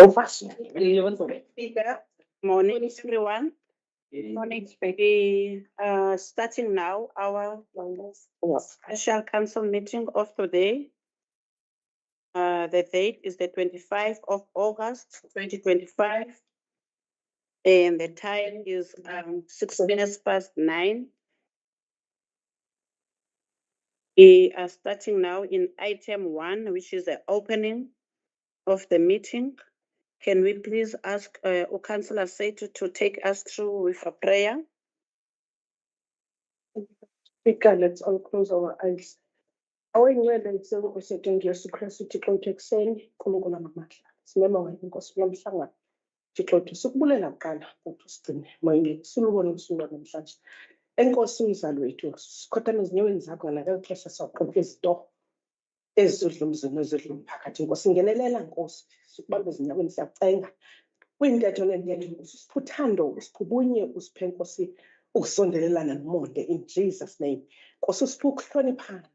so fast. Speaker, morning, everyone. Morning, Speaker. Starting now, our special council meeting of today. The date is the 25th of August, 2025. And the time is 6 minutes past 9. We are starting now in item 1, which is the opening of the meeting. Can we please ask Councillor Setu to take us through with a prayer? Speaker, let's all close our eyes. Awuyinwele yiselo osetshenziswa Yesu Kristu Thixo wethu ekuseni uNkulunkulu amandla. Simema wena Nkosi yomhlangano. Thixo wethu sikubulela kuqala ukuthi usigcine moyeni silubone usuku namhlanje. Enkosi umzali wethu sikhothama ezinyaweni zakho ngale xesha sawuqoqa izito ezidla umzini ezidla umphakathi. Nkosi ngenelela Nkosi sikubambe ezinyaweni siyacenga. Kuyintetho nentetho usiphuthando usiphubunye usiphe Nkosi ukusondelelana nomonde in Jesus name. Nkosi usiphe ukuhloniphana.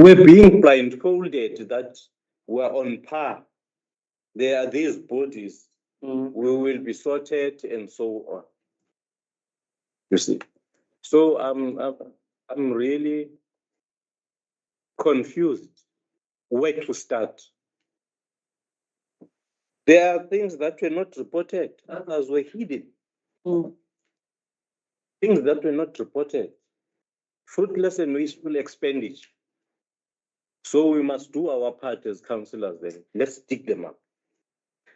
we're being blindfolded that we're on par. There are these bodies, we will be sorted and so on. You see, so I'm really confused where to start. There are things that were not reported, others were hidden. Things that were not reported, fruitless and wasteful expenditure. So we must do our part as councillors then. Let's dig them up.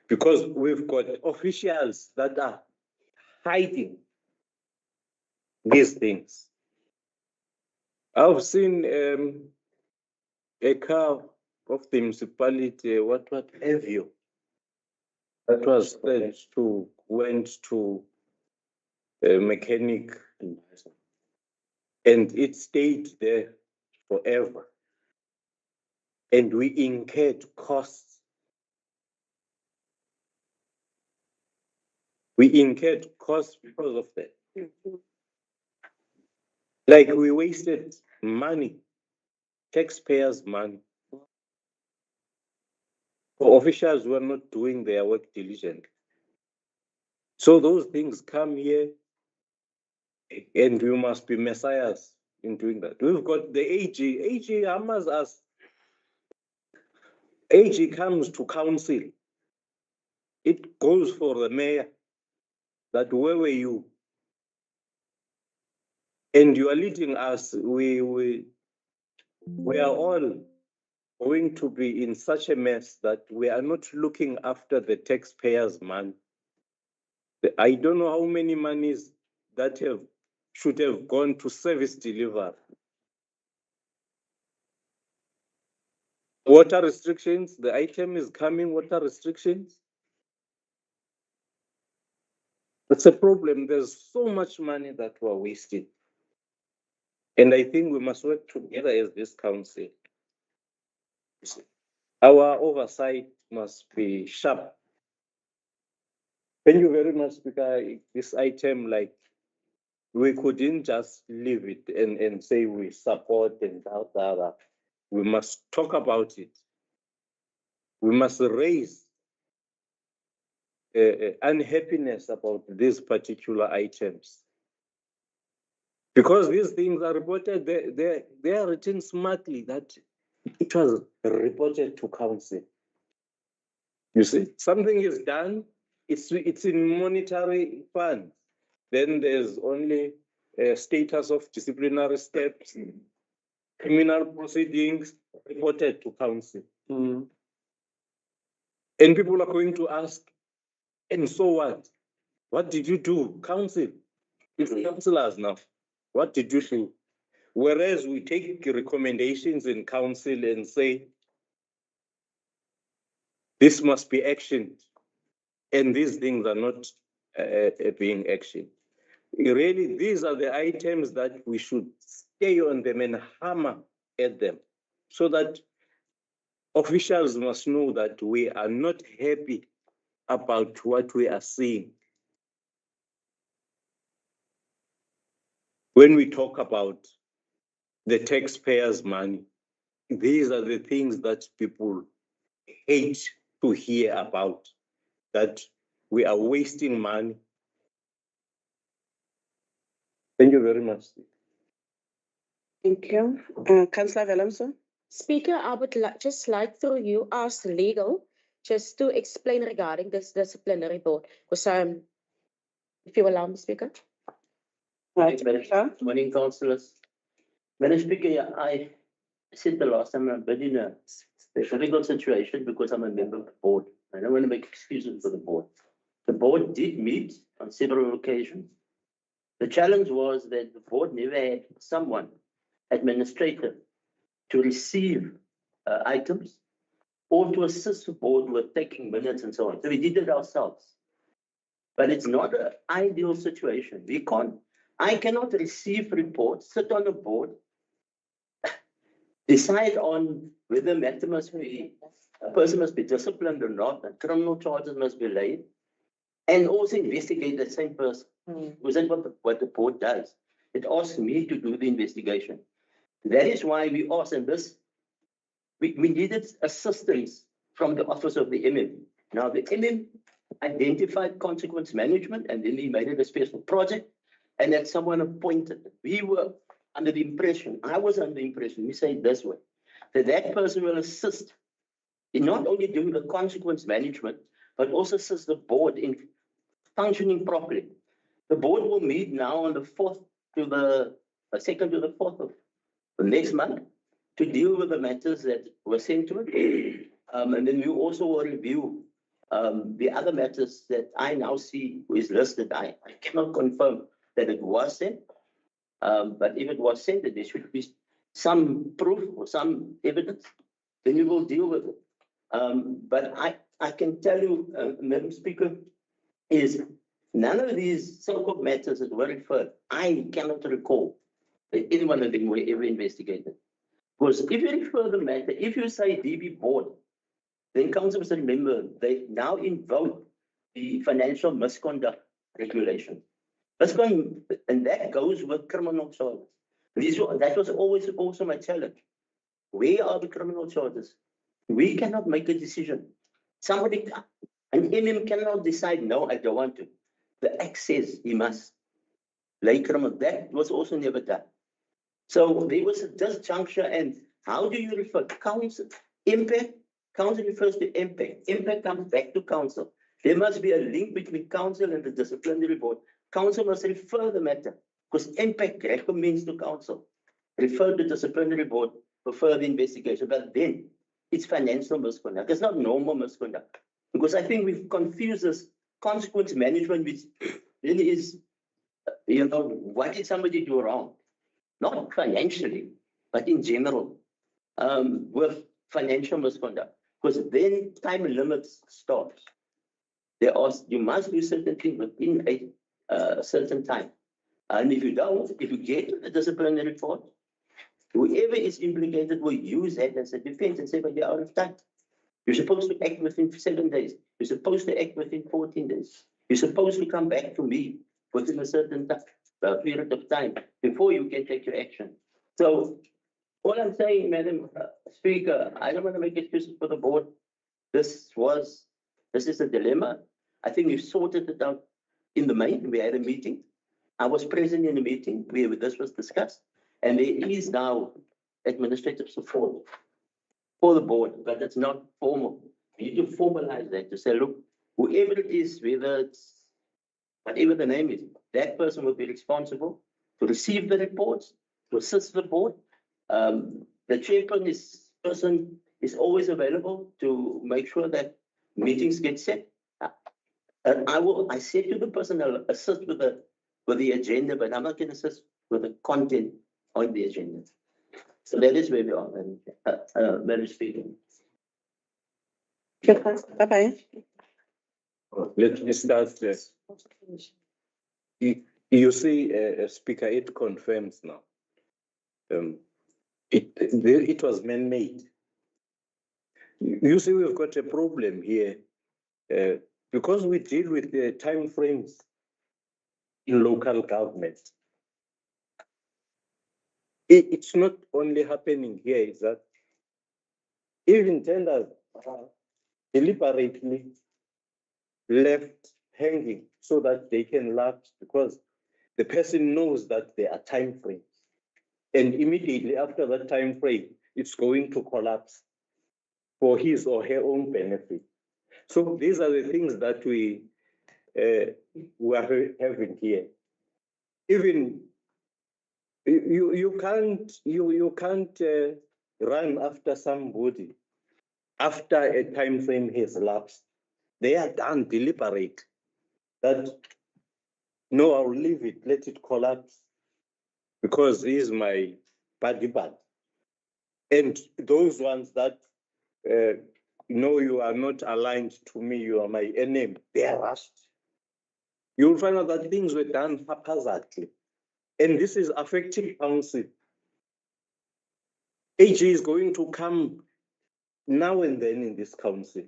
Because we've got officials that are hiding these things. I've seen a car of the municipality, what have you, that was sent to, went to a mechanic, and it stayed there forever. And we incurred costs. We incurred costs because of that. Like we wasted money, taxpayers' money, for officials who are not doing their work diligently. So those things come here, and we must be messiahs in doing that. We've got the AG. AG hammers us. AG comes to council. It goes for the mayor. That where were you? And you are leading us. We are all going to be in such a mess that we are not looking after the taxpayers' money. I don't know how many monies that should have gone to service delivery. Water restrictions, the item is coming, water restrictions. That's a problem. There's so much money that we're wasting. And I think we must work together as this council. Our oversight must be sharp. Thank you very much, Speaker. This item, like, we couldn't just leave it and say we support and that. We must talk about it. We must raise unhappiness about these particular items. Because these things are reported, they are written smartly that it was reported to council. You see, something is done, it's in monetary funds. Then there's only a status of disciplinary steps, criminal proceedings reported to council. And people are going to ask, and so what? What did you do, council? It's councillors now. What did you do? Whereas we take recommendations in council and say, this must be actioned, and these things are not being actioned. Really, these are the items that we should stay on them and hammer at them, so that officials must know that we are not happy about what we are seeing. When we talk about the taxpayers' money, these are the things that people hate to hear about, that we are wasting money. Thank you very much. Thank you. Councillor Velamso. Speaker, I would just like through you ask legal just to explain regarding this disciplinary board. Because if you allow me, Speaker. Right. Morning, councillors. Madam Speaker, yeah, I said the last time I've been in a special legal situation because I'm a member of the board. I don't want to make excuses for the board. The board did meet on several occasions. The challenge was that the board never had someone, administrator, to receive items or to assist the board with taking minutes and so on. So we did it ourselves. But it's not an ideal situation. I cannot receive reports, sit on a board, decide on whether a person must be disciplined or not, and criminal charges must be laid, and also investigate the same person. Because that's what the board does. It asks me to do the investigation. That is why we ask, and this we needed assistance from the office of the MM. Now, the MM identified consequence management, and then he made it a special project, and had someone appointed. We were under the impression, I was under the impression, we say it this way, that that person will assist in not only doing the consequence management, but also assist the board in functioning properly. The board will meet now on the 4th to the 2nd to the 4th of the next month to deal with the matters that were sent to it. And then we also will review the other matters that I now see is listed. I cannot confirm that it was sent, but if it was sent, that there should be some proof or some evidence, then we will deal with it. But I can tell you, Madam Speaker, is none of these so-called matters that were referred, I cannot recall that any one of them were ever investigated. Because if you refer the matter, if you say DB board, then council must remember they now invoke the financial misconduct regulation. And that goes with criminal charges. That was always also my challenge. Where are the criminal charges? We cannot make a decision. An MM cannot decide, no, I don't want to. The Act says he must lay criminal. That was also never done. So there was a disjuncture, and how do you refer? Council, impact, council refers to impact. Impact comes back to council. There must be a link between council and the disciplinary board. Council must refer the matter because impact recommends to council. Refer to disciplinary board for further investigation, but then it's financial misconduct. It's not normal misconduct. Because I think we've confused this consequence management, which really is, what did somebody do wrong? Not financially, but in general, with financial misconduct. Because then time limits starts. You must do certain things within a certain time. And if you don't, if you get to the disciplinary report, whoever is implicated will use that as a defense and say, but you're out of time. You're supposed to act within 7 days. You're supposed to act within 14 days. You're supposed to come back to me within a certain period of time before you can take your action. So all I'm saying, Madam Speaker, I don't want to make excuses for the board. This is a dilemma. I think we've sorted it out in the main. We had a meeting. I was present in the meeting where this was discussed. And there is now administrative support for the board, but it's not formal. We need to formalize that to say, look, whoever it is, whether it's whatever the name is, that person will be responsible to receive the reports, to assist the board. The chairperson is always available to make sure that meetings get set. And I said to the person, I'll assist with the agenda, but I'm not going to assist with the content on the agenda. So that is where we are, Madam Speaker. Bye-bye. Let me start there. You see, Speaker, it confirms now. It was man-made. You see, we've got a problem here because we deal with the time frames in local government. It's not only happening here, is that even tenders are deliberately left hanging so that they can lapse because the person knows that there are time frames. And immediately after that time frame, it's going to collapse for his or her own benefit. So these are the things that we are having here. Even you can't run after somebody after a time frame has lapsed. They are done deliberately. That no, I'll leave it, let it collapse because he is my buddy. And those ones that no, you are not aligned to me, you are my enemy, they are rushed. You'll find out that things were done haphazardly. And this is affecting council. AG is going to come now and then in this council.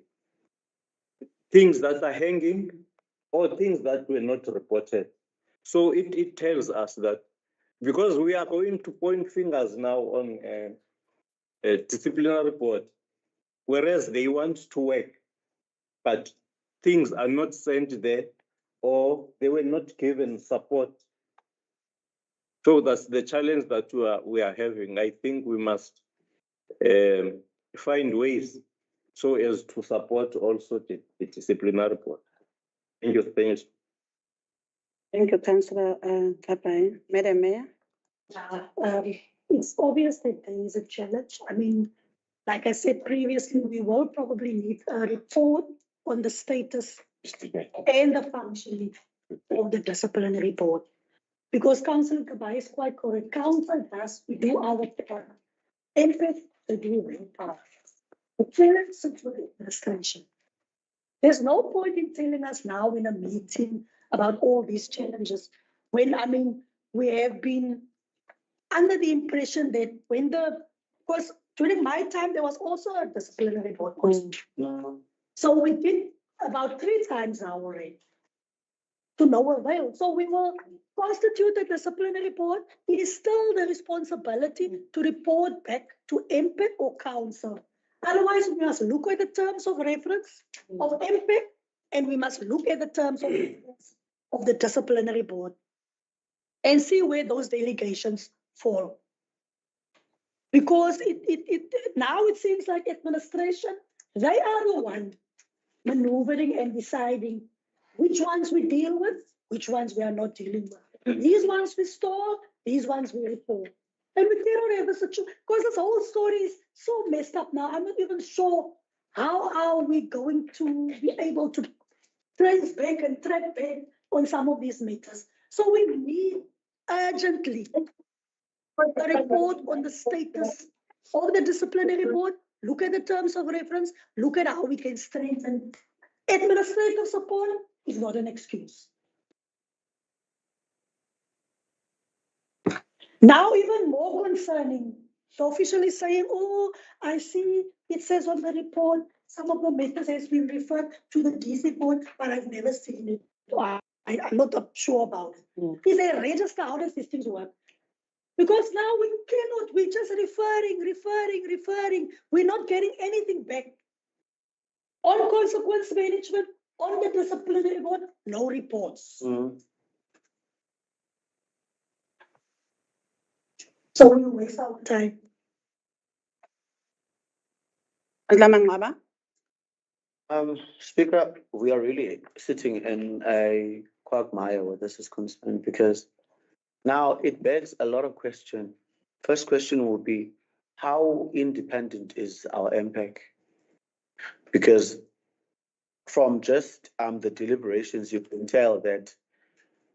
Things that are hanging or things that were not reported. So it tells us that because we are going to point fingers now on disciplinary board, whereas they want to work, but things are not sent there or they were not given support. So that's the challenge that we are having. I think we must find ways so as to support also the disciplinary board. Thank you. Thank you. Thank you, Councillor Kapai. Madam Mayor? It's obvious that there is a challenge. I mean, like I said previously, we will probably need a report on the status and the functioning of the disciplinary board. Because Councillor Kabai is quite correct. Council has to do our part. MPF to do their part. The challenge sits with the administration. There's no point in telling us now in a meeting about all these challenges when, I mean, we have been under the impression that because during my time, there was also a disciplinary board question. So we did about 3 times now already to no avail. So we will constitute a disciplinary board. It is still the responsibility to report back to MPEC or council. Otherwise, we must look at the terms of reference of MPEC and we must look at the terms of reference of the disciplinary board and see where those delegations fall. Because now it seems like administration, they are the one maneuvering and deciding which ones we deal with, which ones we are not dealing with. These ones we store, these ones we report. And we cannot have a situation, because this whole story is so messed up now. I'm not even sure how are we going to be able to trace back and track back on some of these matters. So we need urgently a report on the status of the disciplinary board, look at the terms of reference, look at how we can strengthen. Administrative support is not an excuse. Now, even more concerning, the official is saying, oh, I see it says on the report, some of the matters has been referred to the DC board, but I've never seen it. I'm not sure about it. Is there a register? How does these things work? Because now we're just referring. We're not getting anything back. On consequence management, on the disciplinary board, no reports. So we waste our time. Speaker, we are really sitting in a quagmire where this is concerned, because now it begs a lot of questions. First question would be, how independent is our MPEC? Because from just the deliberations, you can tell that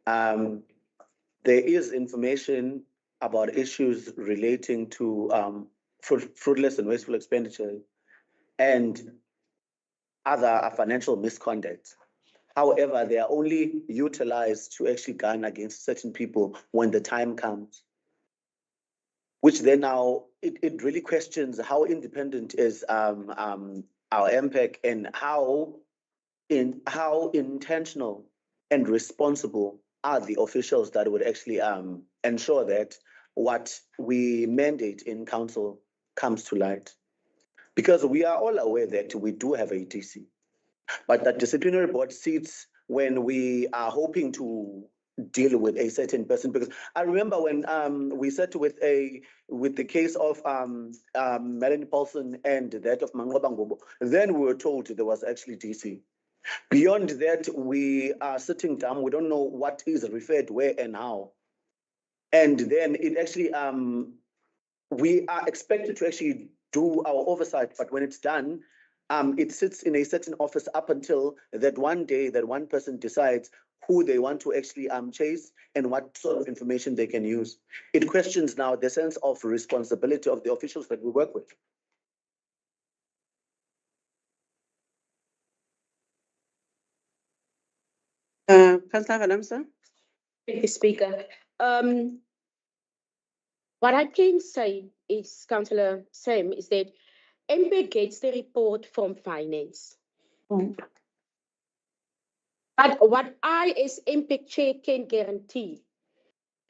there is information about issues relating to fruitless and wasteful expenditure and other financial misconduct. However, they are only utilized to actually gun against certain people when the time comes, which then now it really questions how independent is our MPEC and how intentional and responsible are the officials that would actually ensure that what we mandate in council comes to light. Because we are all aware that we do have a DC, but that disciplinary board sits when we are hoping to deal with a certain person. Because I remember when we sat with the case of Melanie Paulson and that of Mangoba Ngobo, then we were told there was actually DC. Beyond that, we are sitting down, we don't know what is referred where and how. And then it actually, we are expected to actually do our oversight, but when it's done, it sits in a certain office up until that one day that one person decides who they want to actually chase and what sort of information they can use. It questions now the sense of responsibility of the officials that we work with. Councillor Adamsa? Thank you, Speaker. What I can say is, Councillor Sam, is that MP gets the report from finance. But what I as MP chair can guarantee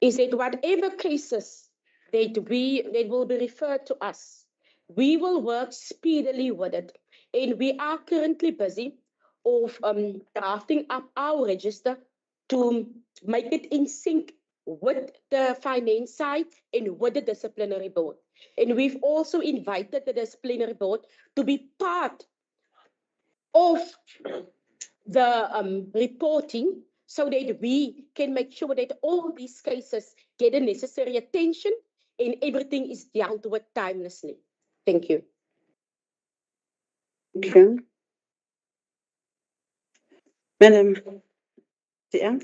is that whatever cases that will be referred to us, we will work speedily with it. And we are currently busy of drafting up our register to make it in sync with the finance side and with the disciplinary board. And we've also invited the disciplinary board to be part of the reporting so that we can make sure that all these cases get the necessary attention and everything is dealt with timelessly. Thank you. Thank you. Madam Chair.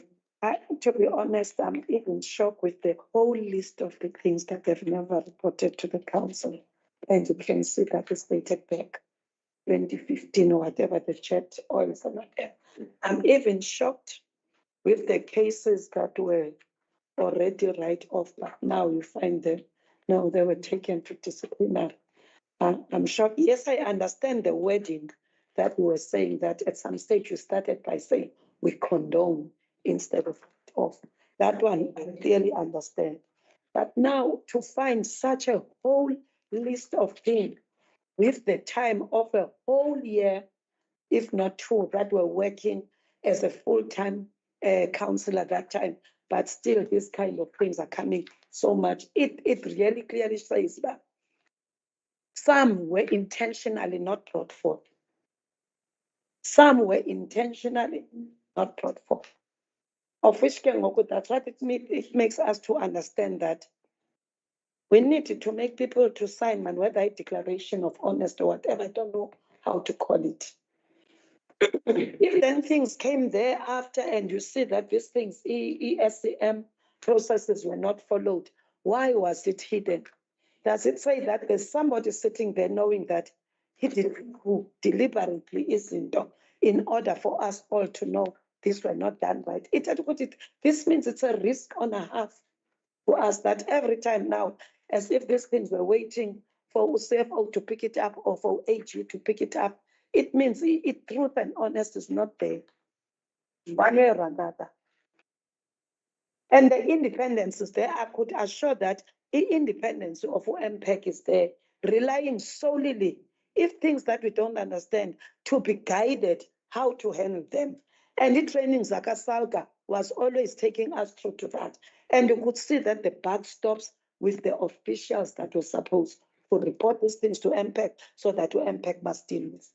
To be honest, I'm even shocked with the whole list of the things that they've never reported to the council. And you can see that it's dated back 2015 or whatever the chat oils are not there. I'm even shocked with the cases that were already right off, but now you find them. No, they were taken to disciplinary. I'm shocked. Yes, I understand the wording that we were saying that at some stage you started by saying we condone instead of off. That one I clearly understand. But now to find such a whole list of things with the time of a whole year, if not two, that were working as a full-time councillor at that time, but still these kind of things are coming so much. It really clearly says that some were intentionally not brought forth. Some were intentionally not brought forth. Of which that's what it makes us to understand that we need to make people to sign, man, whether a declaration of honest or whatever, I don't know how to call it. If then things came thereafter and you see that these things, ESCM processes were not followed, why was it hidden? Does it say that there's somebody sitting there knowing that he who deliberately isn't in order for us all to know these were not done right? This means it's a risk and a half for us that every time now, as if these things were waiting for CFO to pick it up or for AG to pick it up, it means truth and honest is not there, one way or another. And the independence is there. I could assure that the independence of MPEC is there, relying solely, if things that we don't understand, to be guided how to handle them. And the training Zakasalga was always taking us through to that. And you could see that the buck stops with the officials that were supposed to report these things to MPEC so that MPEC must deal with.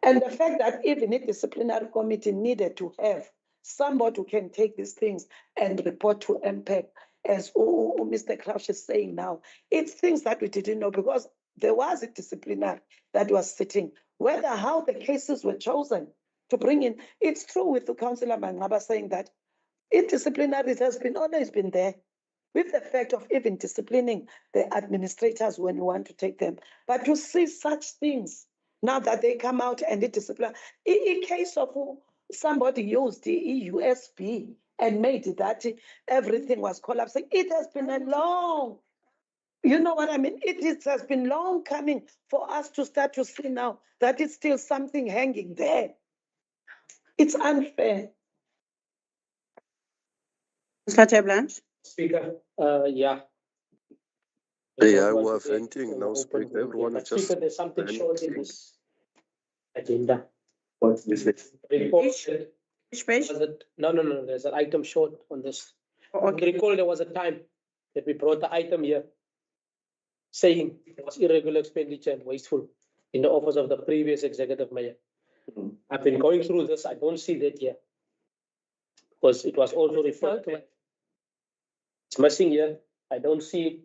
And the fact that even a disciplinary committee needed to have somebody who can take these things and report to MPEC, as Mr. Crouch is saying now, it's things that we didn't know because there was a disciplinary that was sitting. Whether how the cases were chosen to bring in, it's true with the Councillor Mangaba saying that disciplinary has always been there, with the fact of even disciplining the administrators when you want to take them. But to see such things, now that they come out and they discipline, in case of somebody used the USB and made it that everything was collapsing, it has been a long, you know what I mean? It has been long coming for us to start to see now that it's still something hanging there. It's unfair. Mr. Blanche. Speaker, yeah. Yeah, we're venting now, Speaker. Everyone is just. Speaker, there's something short in this agenda. What is it? Report. Which page? No. There's an item short on this. Oh, I recall there was a time that we brought the item here saying it was irregular expenditure and wasteful in the office of the previous executive mayor. I've been going through this. I don't see that here. Because it was also referred to. It's missing here. I don't see it.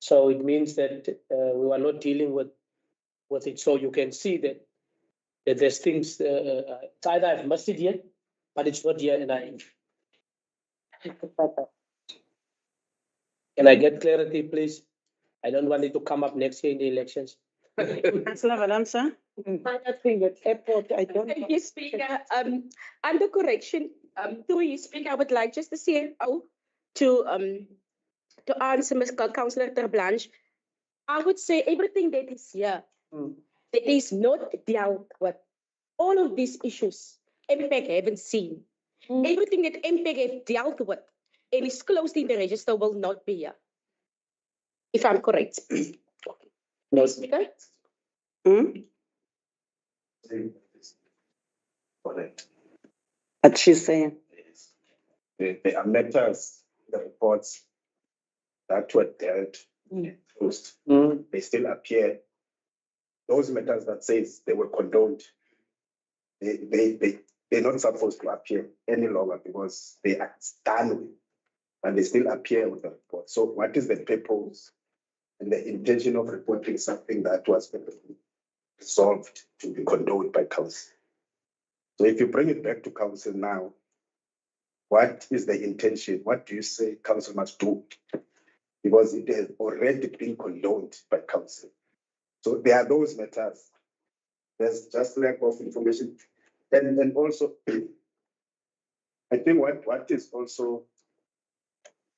So it means that we were not dealing with it. So you can see that there's things, it's either I've missed it yet, but it's not here. And can I get clarity, please? I don't want it to come up next year in the elections. Councillor Valamsa. I think at airport, I don't. Yes, Speaker. Under correction, through you, Speaker, I would like just the CFO to answer Ms. Councillor Blanche. I would say everything that is here, that is not dealt with, all of these issues, MPEC haven't seen. Everything that MPEC have dealt with and is closed in the register will not be here. If I'm correct. Please, Speaker. Correct. What she's saying. Yes. There are matters, the reports that were dealt and closed. They still appear. Those matters that says they were condoned, they're not supposed to appear any longer because they are done with, and they still appear with the report. So what is the purpose and the intention of reporting something that was resolved to be condoned by council? So if you bring it back to council now, what is the intention? What do you say council must do? Because it has already been condoned by council. So there are those matters. There's just lack of information. And also, I think what is also,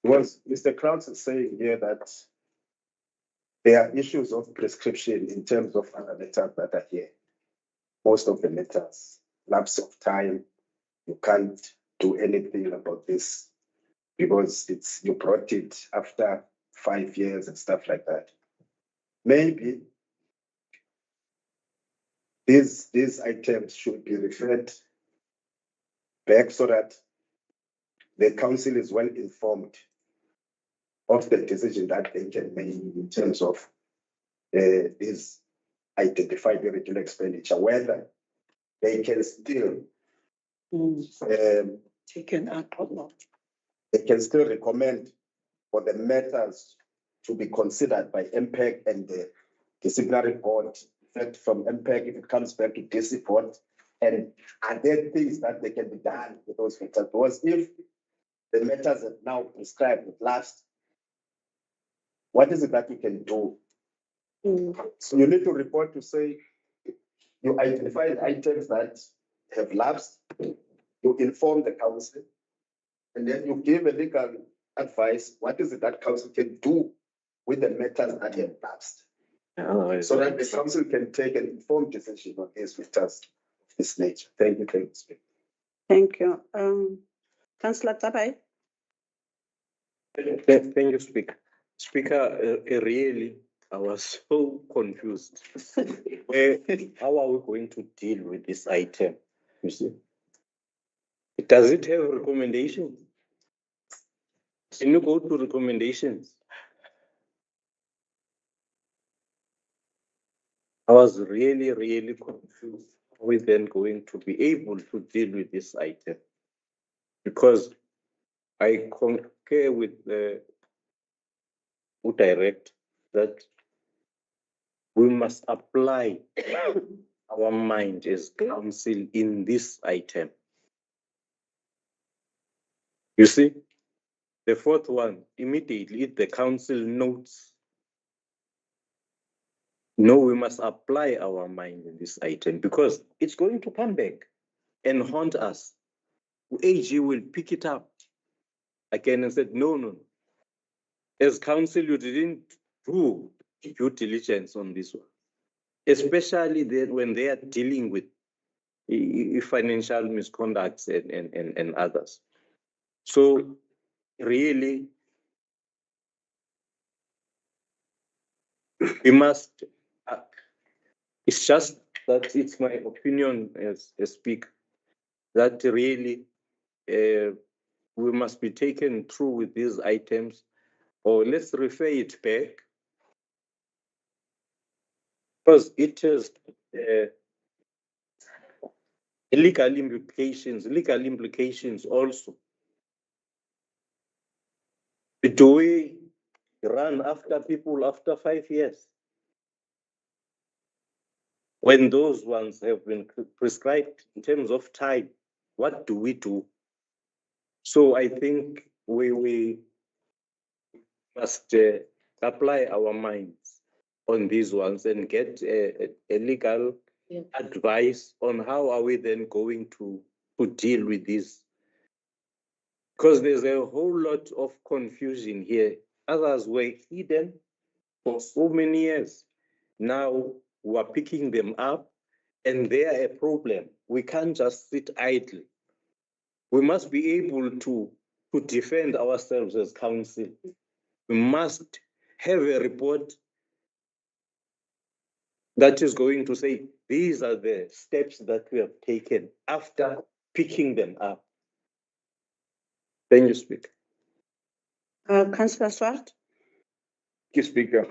was Mr. Krauts is saying here that there are issues of prescription in terms of other matters that are here. Most of the matters, lapse of time, you can't do anything about this because you brought it after 5 years and stuff like that. Maybe these items should be referred back so that the council is well informed of the decision that they can make in terms of this identified irregular expenditure, whether they can still Taken out or not. they can still recommend for the matters to be considered by MPEG and the disciplinary board. In fact, from MPEG, if it comes back to DC board, and are there things that they can be done with those matters? Because if the matters are now prescribed at last, what is it that you can do? So you need to report to say you identify the items that have lapsed, you inform the council, and then you give a legal advice. What is it that council can do with the matters that have lapsed? So that the council can take an informed decision on these matters of this nature. Thank you, Speaker. Thank you. Councillor Tabai. Thank you, Speaker. Speaker, really, I was so confused. How are we going to deal with this item? You see, does it have recommendations? Can you go to recommendations? I was really, really confused. How are we then going to be able to deal with this item? Because I concur with the direct that we must apply our mind as council in this item. You see, the fourth one, immediately the council notes, no, we must apply our mind in this item because it's going to come back and haunt us. AG will pick it up again and said, no. As council, you didn't do due diligence on this one, especially then when they are dealing with financial misconducts and others. So really, we must, it's just that it's my opinion as a speaker, that really we must be taken through with these items, or let's refer it back, because it has legal implications also. Do we run after people after 5 years? When those ones have been prescribed in terms of time, what do we do? So I think we must apply our minds on these ones and get a legal advice on how are we then going to deal with this. Because there's a whole lot of confusion here. Others were hidden for so many years. Now we're picking them up and they are a problem. We can't just sit idly. We must be able to defend ourselves as council. We must have a report that is going to say, these are the steps that we have taken after picking them up. Then you speak. Councillor Swart? Thank you, Speaker.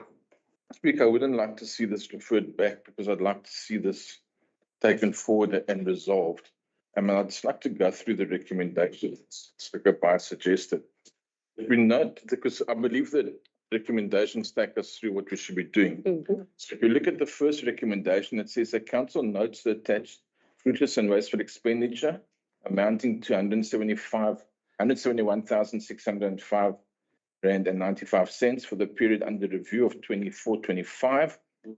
Speaker, I wouldn't like to see this referred back because I'd like to see this taken forward and resolved. I mean, I'd just like to go through the recommendations Speaker Bai suggested. We note, because I believe that recommendations take us through what we should be doing. So if you look at the first recommendation, it says the council notes the attached fruitless and wasteful expenditure amounting to 171,605 Rand and 95 cents for the period under review of 24-25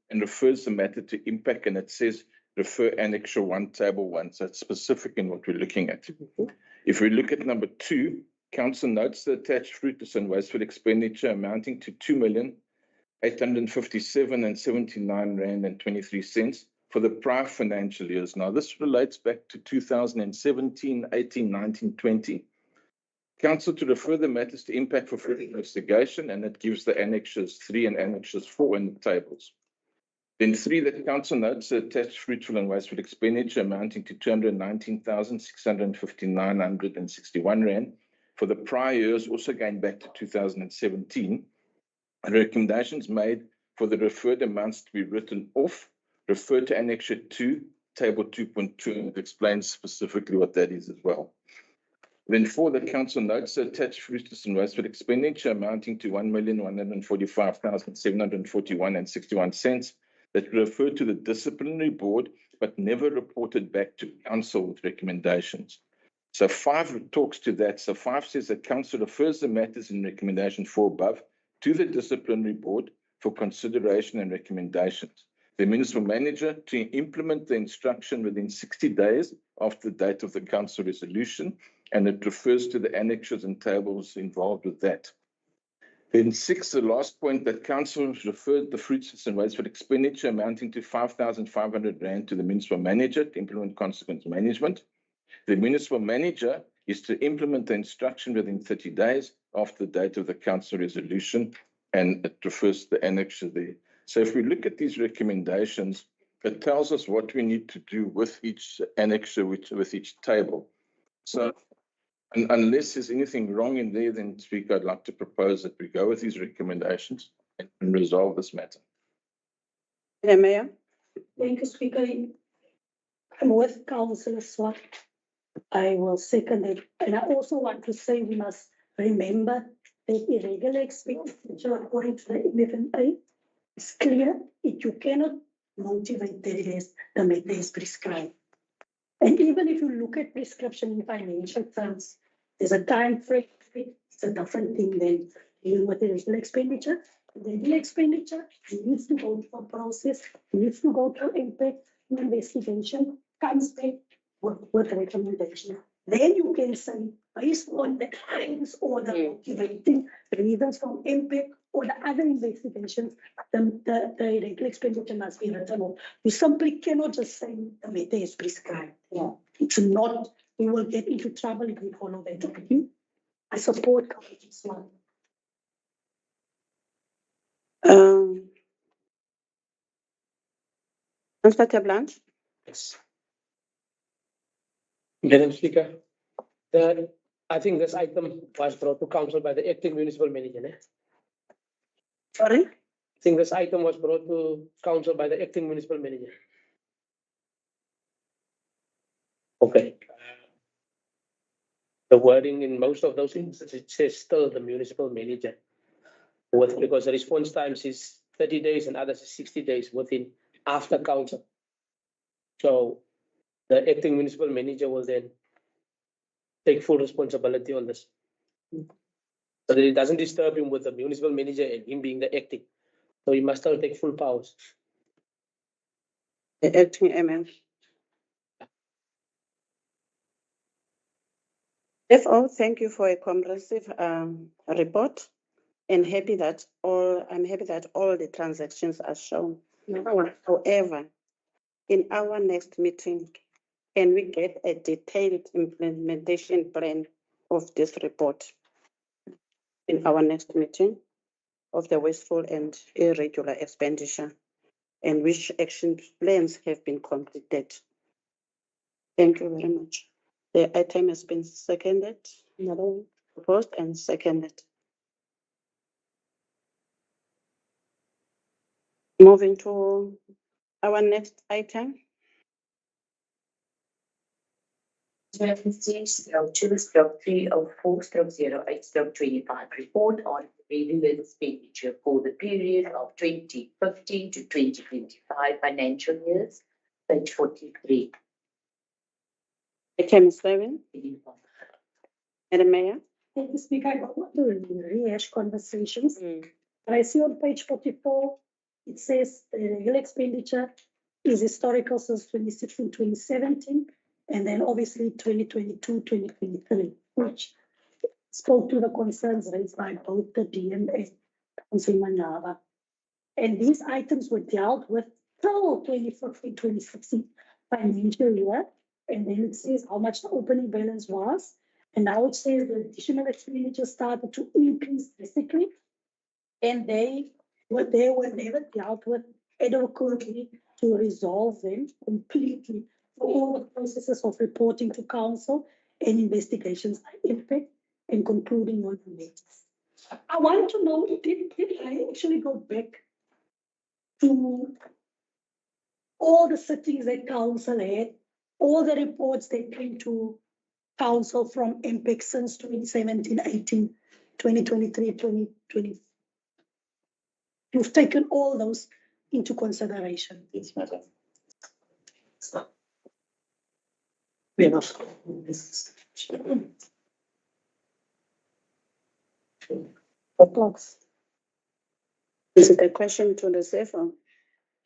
and refers the matter to impact, and it says refer Annexure 1, Table 1. So it's specific in what we're looking at. If we look at number 2, council notes the attached fruitless and wasteful expenditure amounting to 2,857,079 Rand and 23 cents for the prior financial years. Now, this relates back to 2017, 18, 19, 20. Council to refer the matters to impact for further investigation, and it gives the annexures 3 and annexures 4 in the tables. Then 3, that council notes the attached fruitful and wasteful expenditure amounting to 219,659,161 Rand for the prior years, also going back to 2017. And recommendations made for the referred amounts to be written off, refer to Annexure 2, Table 2.2, and it explains specifically what that is as well. Then 4, the council notes the attached fruitless and wasteful expenditure amounting to 1,145,741 and 61 cents that refer to the disciplinary board, but never reported back to council with recommendations. So 5 talks to that. So 5 says that council refers the matters in recommendation 4 above to the disciplinary board for consideration and recommendations. The municipal manager to implement the instruction within 60 days after the date of the council resolution, and it refers to the annexures and tables involved with that. Then 6, the last point, that council referred the fruitless and wasteful expenditure amounting to 5,500 Rand to the municipal manager to implement consequence management. The municipal manager is to implement the instruction within 30 days after the date of the council resolution, and it refers to the annexure there. So if we look at these recommendations, it tells us what we need to do with each annexure, with each table. So unless there's anything wrong in there, then Speaker, I'd like to propose that we go with these recommendations and resolve this matter. Mayor? Thank you, Speaker. I'm with Councillor Swart. I will second it. And I also want to say we must remember that irregular expenditure according to the 11A is clear. You cannot motivate the matter is prescribed. And even if you look at prescription in financial terms, there's a time frame. It's a different thing than dealing with the irregular expenditure. The irregular expenditure needs to go through a process, needs to go through impact investigation, comes back with recommendation. Then you can say, based on the times or the motivating reasons from impact or the other investigations, the irregular expenditure must be written off. You simply cannot just say the matter is prescribed. Yeah. It's not, we will get into trouble if we follow that. Okay? I support Councillor Swart. Councillor Blanche? Yes. Madam Speaker, I think this item was brought to council by the acting municipal manager. Sorry? I think this item was brought to council by the acting municipal manager. Okay. The wording in most of those instances, it says still the municipal manager. Because the response times is 30 days and others is 60 days within after council. So the acting municipal manager will then take full responsibility on this. So that it doesn't disturb him with the municipal manager and him being the acting. So he must still take full powers. The acting ML. Therefore, thank you for a comprehensive report, and I'm happy that all the transactions are shown. However, in our next meeting, can we get a detailed implementation plan of this report in our next meeting of the wasteful and irregular expenditure? and which action plans have been completed. Thank you very much. The item has been seconded, another one proposed and seconded. Moving to our next item. 20-2/304/08/25 report on regular expenditure for the period of 2015 to 2025 financial years, page 43. Item 7, Madam Mayor. Thank you, Speaker. I don't want to rehash conversations. But I see on page 44, it says the regular expenditure is historical since 2016, 2017, and then obviously 2022, 2023, which spoke to the concerns raised by both the DM and Councillor Manava. And these items were dealt with till 2015, 2016 financial year. And then it says how much the opening balance was. And now it says the additional expenditure started to increase drastically. And they were never dealt with adequately to resolve them completely for all the processes of reporting to council and investigations impact and concluding on the matters. I want to know, did I actually go back to all the sittings that council had, all the reports that came to council from MPEC since 2017, 18, 2023, 2020. You've taken all those into consideration. Yes, madam. Is it a question to the CFO?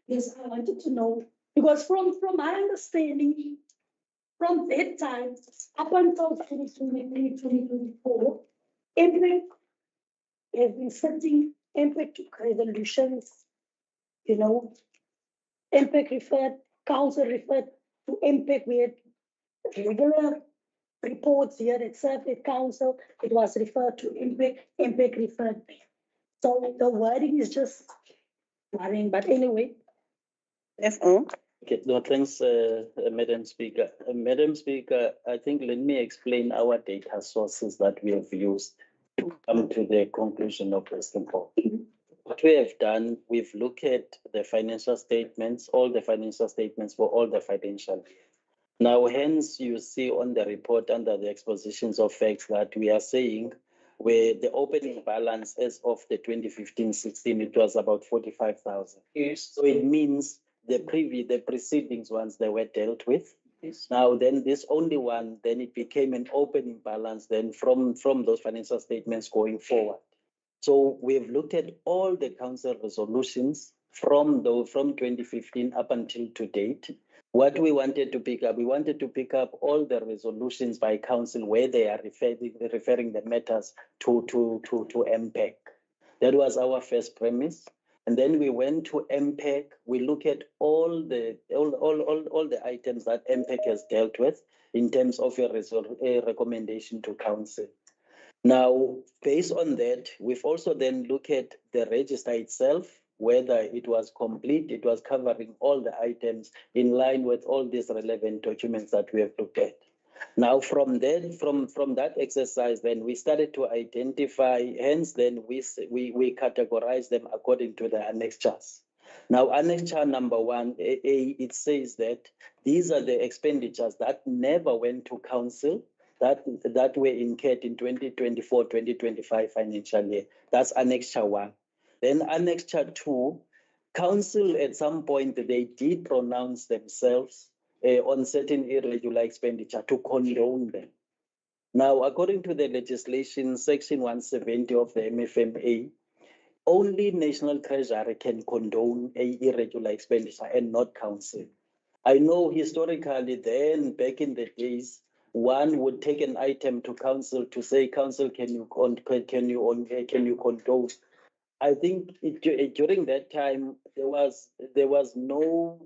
Yes, I wanted to know, because from my understanding, from that time up until 2023, 2024, MPEC has been setting MPEC resolutions, you know, MPEC referred, council referred to MPEC. We had regular reports here that served at council. It was referred to MPEC, MPEC referred. So the wording is just worrying, but anyway. CFO? Okay, no, thanks, Madam Speaker. Madam Speaker, I think let me explain our data sources that we have used to come to the conclusion of this report. What we have done, we've looked at the financial statements, all the financial statements for all the financial years. Now, hence, you see on the report under the expositions of facts that we are saying where the opening balance as of the 2015-16, it was about 45,000. Yes. So it means the preceding ones they were dealt with. Yes. Now, then this only one, then it became an opening balance then from those financial statements going forward. So we've looked at all the council resolutions from 2015 up until to date. What we wanted to pick up, we wanted to pick up all the resolutions by council where they are referring the matters to MPEC. That was our first premise. And then we went to MPEC. We look at all the items that MPEC has dealt with in terms of a recommendation to council. Now, based on that, we've also then looked at the register itself, whether it was complete, it was covering all the items in line with all these relevant documents that we have looked at. Now, from that exercise, then we started to identify, hence then we categorize them according to the annexures. Now, annexure number 1, it says that these are the expenditures that never went to council, that were incurred in 2024-2025 financial year. That's annexure 1. Then annexure 2, council at some point, they did pronounce themselves on certain irregular expenditure to condone them. Now, according to the legislation, section 170 of the MFMA, only National Treasury can condone a irregular expenditure and not council. I know historically then, back in the days, one would take an item to council to say, council, can you condone? I think during that time there was no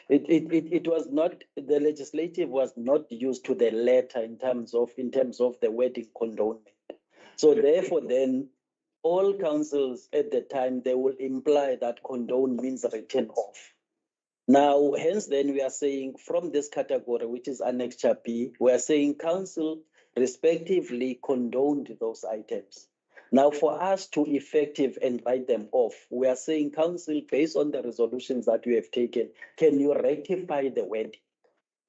it was not, the legislative was not used to the letter in terms of the wording condonement. So therefore then all councils at the time, they will imply that condone means written off. Now, hence then we are saying from this category, which is Annexure B, we are saying council respectively condoned those items. Now, for us to effective and write them off, we are saying council, based on the resolutions that we have taken, can you rectify the wording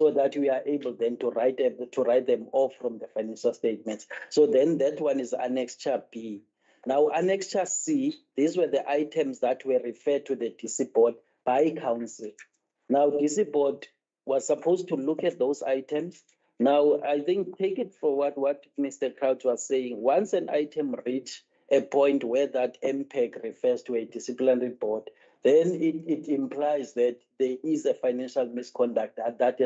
so that we are able then to write them off from the financial statements? So then that one is Annexure B. Now, Annexure C, these were the items that were referred to the DC board by council. Now, DC board was supposed to look at those items. Now, I think, take it for what Mr. Crouch was saying. Once an item reach a point where that MPEG refers to a disciplinary board, then it implies that there is a financial misconduct that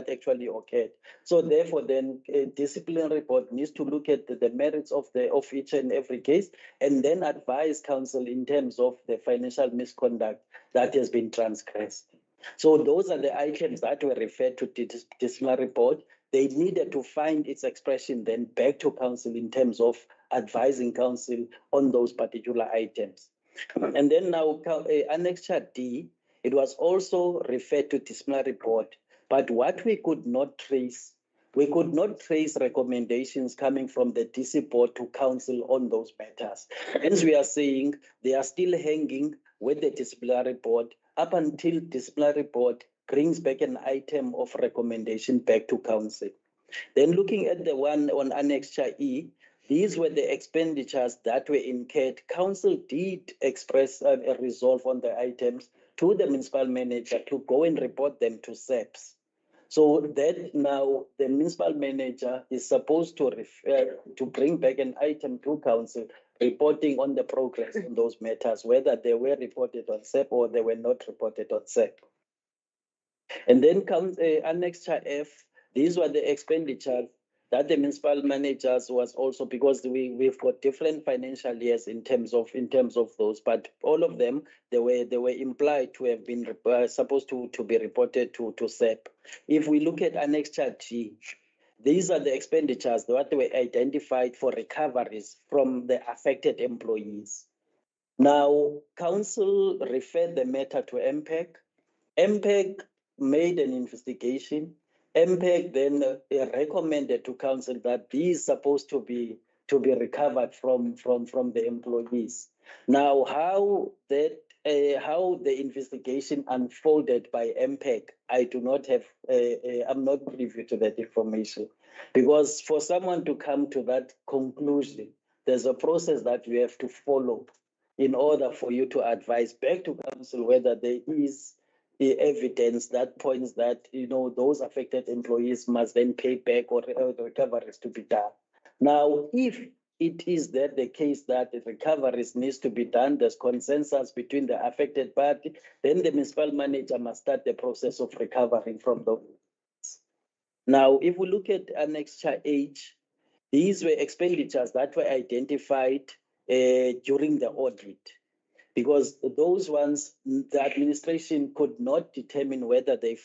actually occurred. So therefore, then a disciplinary board needs to look at the merits of each and every case, and then advise council in terms of the financial misconduct that has been transgressed. So those are the items that were referred to the disciplinary board. They needed to find its expression then back to council in terms of advising council on those particular items. And then now Annexure D, it was also referred to disciplinary board, but what we could not trace recommendations coming from the DC board to council on those matters. Hence, we are saying they are still hanging with the disciplinary board up until disciplinary board brings back an item of recommendation back to council. Then looking at the one on Annexure E, these were the expenditures that were incurred. Council did express a resolve on the items to the municipal manager to go and report them to SEPs. So that now the municipal manager is supposed to bring back an item to council reporting on the progress on those matters, whether they were reported on SEP or they were not reported on SEP. And then comes Annexure F. These were the expenditures that the municipal managers was also, because we've got different financial years in terms of those, but all of them they were implied to have been supposed to be reported to SEP. If we look at Annexure G, these are the expenditures that were identified for recoveries from the affected employees. Now, council referred the matter to MPEG. MPEG made an investigation. MPEG then recommended to council that these supposed to be recovered from the employees. Now, how the investigation unfolded by MPEG, I do not have. I'm not privy to that information, because for someone to come to that conclusion, there's a process that you have to follow in order for you to advise back to council whether there is evidence that points that those affected employees must then pay back or the recoveries to be done. Now, if it is that the case that the recoveries needs to be done, there's consensus between the affected party, then the municipal manager must start the process of recovering from those. Now, if we look at Annexure H, these were expenditures that were identified during the audit, because those ones, the administration could not determine whether they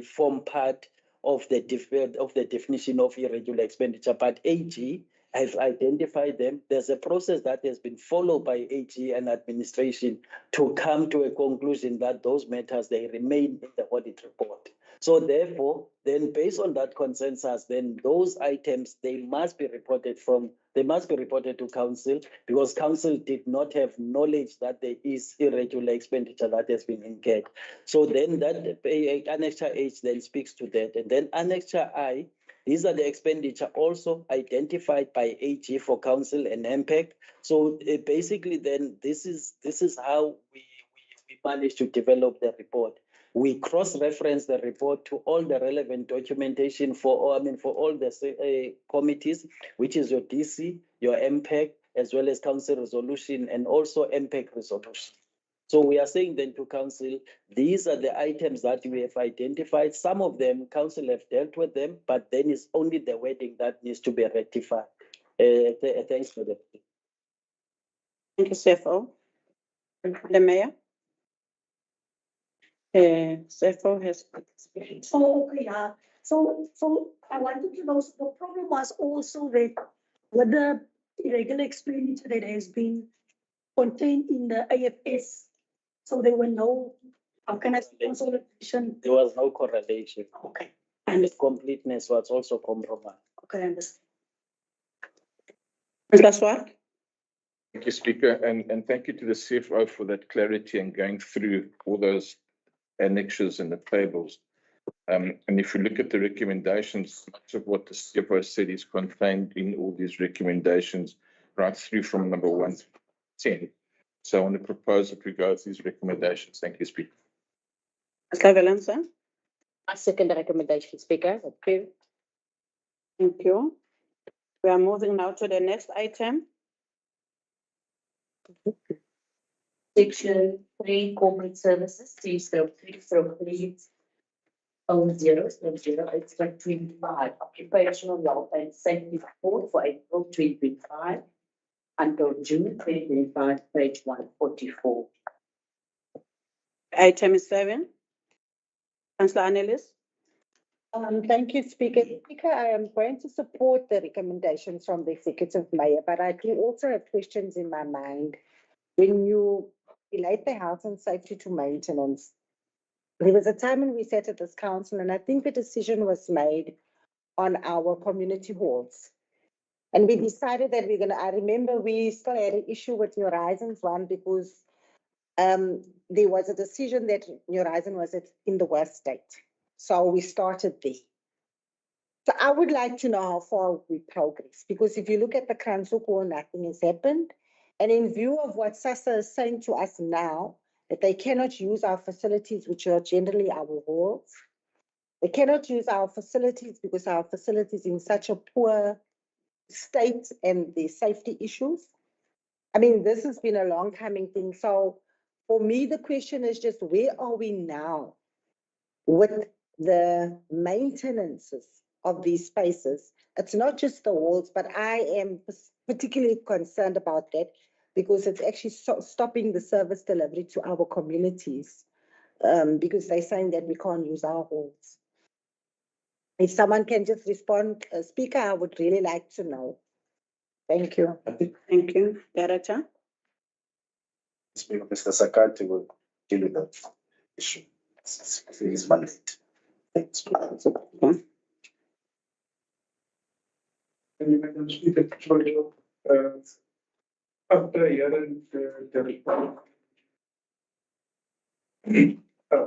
form part of the definition of irregular expenditure. But AG has identified them. There's a process that has been followed by AG and administration to come to a conclusion that those matters, they remain in the audit report. So therefore, then based on that consensus, then those items, they must be reported to council, because council did not have knowledge that there is irregular expenditure that has been incurred. So then that Annexure H then speaks to that. And then Annexure I, these are the expenditure also identified by AG for council and MPEG. So basically then this is how we managed to develop the report. We cross-reference the report to all the relevant documentation for all the committees, which is your DC, your MPEG, as well as council resolution and also MPEG resolution. So we are saying then to council, these are the items that we have identified. Some of them, council have dealt with them, but then it's only the wording that needs to be rectified. Thanks for that. Thank you, CFO. The mayor. CFO has participated. Oh, okay, So I wanted to know, so the problem was also that with the irregular expenditure that has been contained in the AFS, so there were no, how can I say, consolidation? There was no correlation. Okay, And the completeness was also compromised. okay, I understand. Mr. Swart? Thank you, Speaker, and thank you to the CFO for that clarity and going through all those annexes and the tables. And if you look at the recommendations, much of what the CFO said is contained in all these recommendations, right through from number 1 to 10. So I want to propose that we go through these recommendations. Thank you, Speaker. Mr. Valenza? I second the recommendation, Speaker. Okay. Thank you. We are moving now to the next item. Section 3, corporate services, 3/3/0/0/0/25, occupational health and safety report for April 2025 until June 2025, page 144. Item is 7. Councillor Annelies? Thank you, Speaker. Speaker, I am going to support the recommendations from the Executive Mayor, but I do also have questions in my mind. When you relate the health and safety to maintenance, there was a time when we sat at this council, and I think the decision was made on our community halls. And we decided that I remember we still had an issue with New Horizons one because there was a decision that New Horizon was in the worst state. So we started there. So I would like to know how far we progress, because if you look at the Kransuko, nothing has happened. And in view of what SASSA is saying to us now, that they cannot use our facilities, which are generally our halls. They cannot use our facilities because our facilities in such a poor state and the safety issues. I mean, this has been a long coming thing. So for me, the question is just, where are we now with the maintenances of these spaces? It's not just the walls, but I am particularly concerned about that because it's actually stopping the service delivery to our communities because they're saying that we can't use our halls. If someone can just respond, Speaker, I would really like to know. Thank you. Thank you. Director? Mr. Sakati will deal with that issue. It's his mandate. Thanks. Madam Speaker, after hearing the report,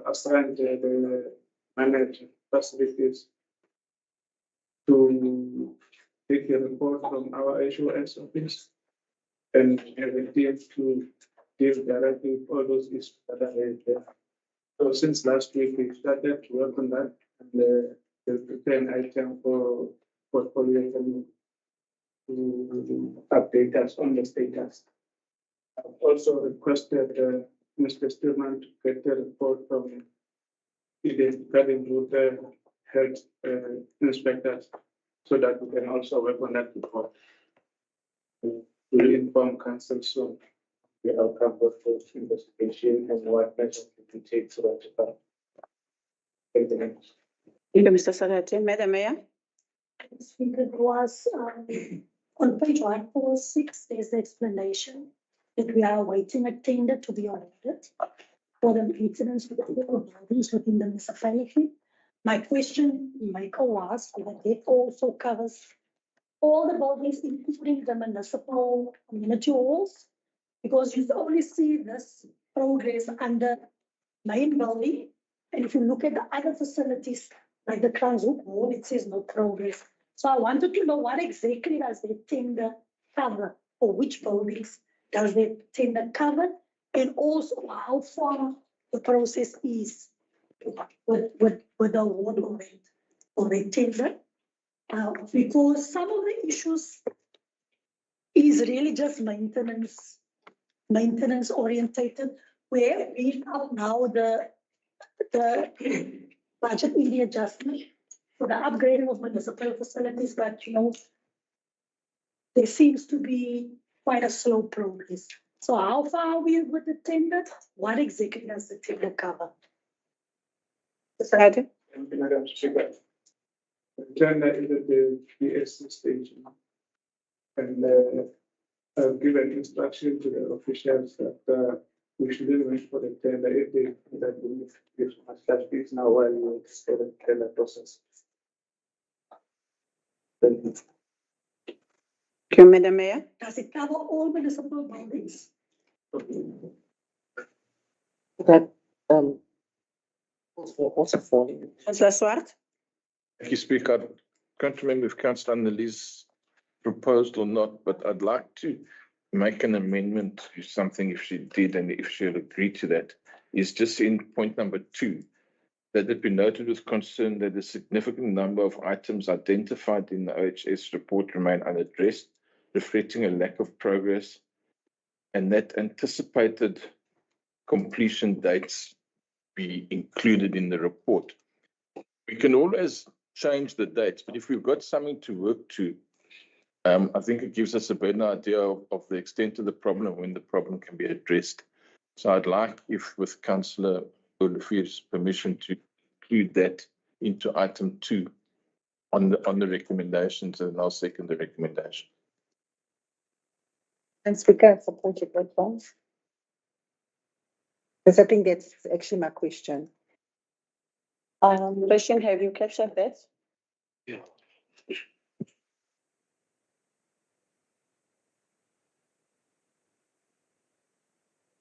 assigned the manager facilities to take the report from our HOS office and have a team to give directly all those issues that are there. So since last week, we started to work on that and the prepare an item for portfolio to update us on the status. I've also requested Mr. Stillman to get the report from regarding to the health inspectors so that we can also work on that report. We'll inform council soon the outcome of those investigation and what measures we can take to rectify. Thank you. Thank you, Mr. Sakati. Madam Mayor? Speaker, there was on page 146, there's the explanation that we are awaiting a tender to be awarded for the maintenance of the buildings within the municipality. My question, Michael, was whether it also covers all the buildings, including the municipal community halls, because you only see this progress under main building. And if you look at the other facilities, like the Kranzhoek Hall, it says no progress. So I wanted to know what exactly does the tender cover, or which buildings does the tender cover, and also how far the process is with the award of the tender. Because some of the issues is really just maintenance orientated, where we have now the budget in the adjustment for the upgrading of municipal facilities, but there seems to be quite a slow progress. So how far are we with the tender? What exactly does the tender cover? Mr. Sakati? Thank you, Madam Speaker. Agenda is at the PSC station. And I've given instruction to the officials that we shouldn't wait for the tender if they that we give us that is now while we wait for the tender process. Thank you. Thank you, Madam Mayor. Does it cover all municipal buildings? That, also falling. Councillor Swart. Thank you, Speaker. I can't remember if Councillor Annalise proposed or not, but I'd like to make an amendment to something if she did and if she'll agree to that, is just in point number 2, that it be noted with concern that a significant number of items identified in the OHS report remain unaddressed, reflecting a lack of progress, and that anticipated completion dates be included in the report. We can always change the dates, but if we've got something to work to, I think it gives us a better idea of the extent of the problem and when the problem can be addressed. So I'd like, if with Councillor Olufier's permission, to include that into item 2 on the recommendations, and I'll second the recommendation. And Speaker, I support your response. Because I think that's actually my question. Question, have you captured that? Yeah.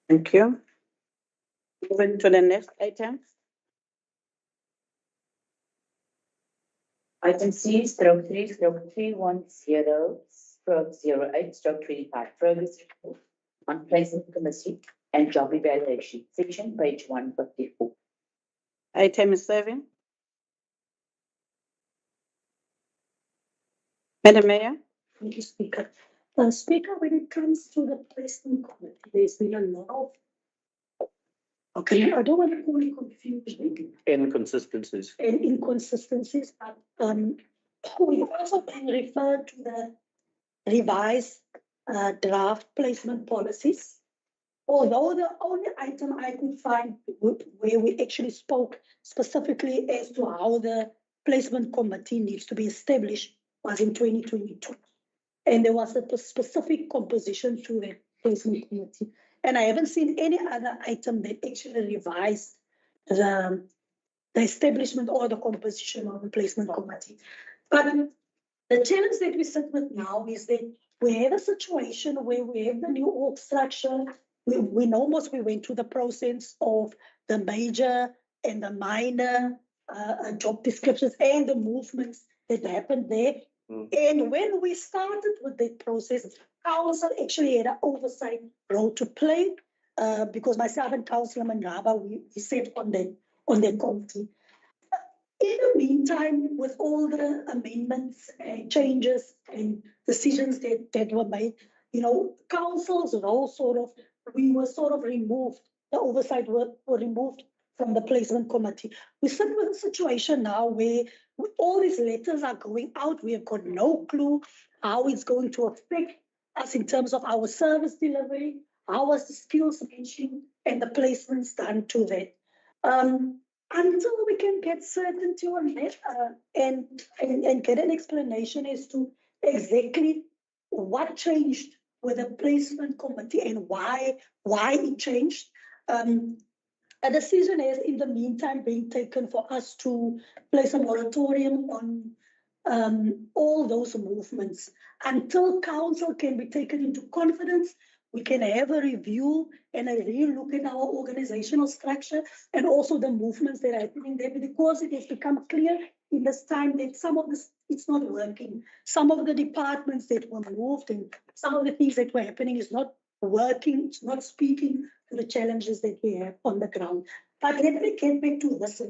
Thank you. Moving to the next item. Item C/3/310/08/25 progress report on placement committee and job evaluation, section page 154. Item 7. Madam Mayor. Thank you, Speaker. Speaker, when it comes to the placement committee, there's been a lot of, okay, I don't want to call it confusion Inconsistencies. and inconsistencies, but we also been referred to the revised draft placement policies. Although the only item I could find where we actually spoke specifically as to how the placement committee needs to be established was in 2022. And there was a specific composition to the placement committee. And I haven't seen any other item that actually revised the establishment or the composition of the placement committee. But the challenge that we sit with now is that we have a situation where we have the new org structure. We went through the process of the major and the minor job descriptions and the movements that happened there. And when we started with that process, council actually had an oversight role to play because myself and Councillor Mandraba, we sat on that committee. In the meantime, with all the amendments and changes and decisions that were made, council's role we were removed. The oversight were removed from the placement committee. We sit with a situation now where all these letters are going out. We have got no clue how it's going to affect us in terms of our service delivery, how was the skills mentioned and the placements done to that. Until we can get certainty on that and get an explanation as to exactly what changed with the placement committee and why it changed. A decision has in the meantime been taken for us to place a moratorium on all those movements until council can be taken into confidence. We can have a review and a re-look at our organizational structure and also the movements that are happening there, because it has become clear in this time that some of this, it's not working. Some of the departments that were moved and some of the things that were happening is not working, it's not speaking to the challenges that we have on the ground. But let me get back to this.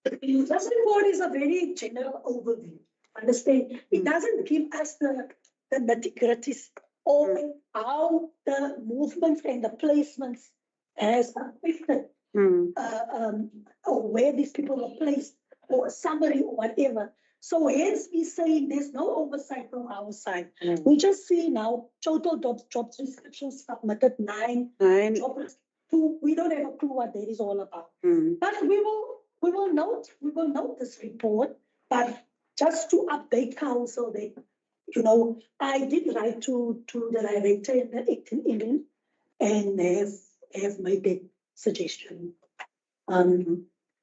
This report is a very general overview. Understand? It doesn't give us the nitty-gritties or how the movements and the placements has affected or where these people are placed or a summary or whatever. So hence we saying there's no oversight from our side. We just see now total job descriptions submitted 9. Job 2. We don't have a clue what that is all about. But we will note this report. But just to update council that, you know, I did write to the director in the 18 email and have made that suggestion.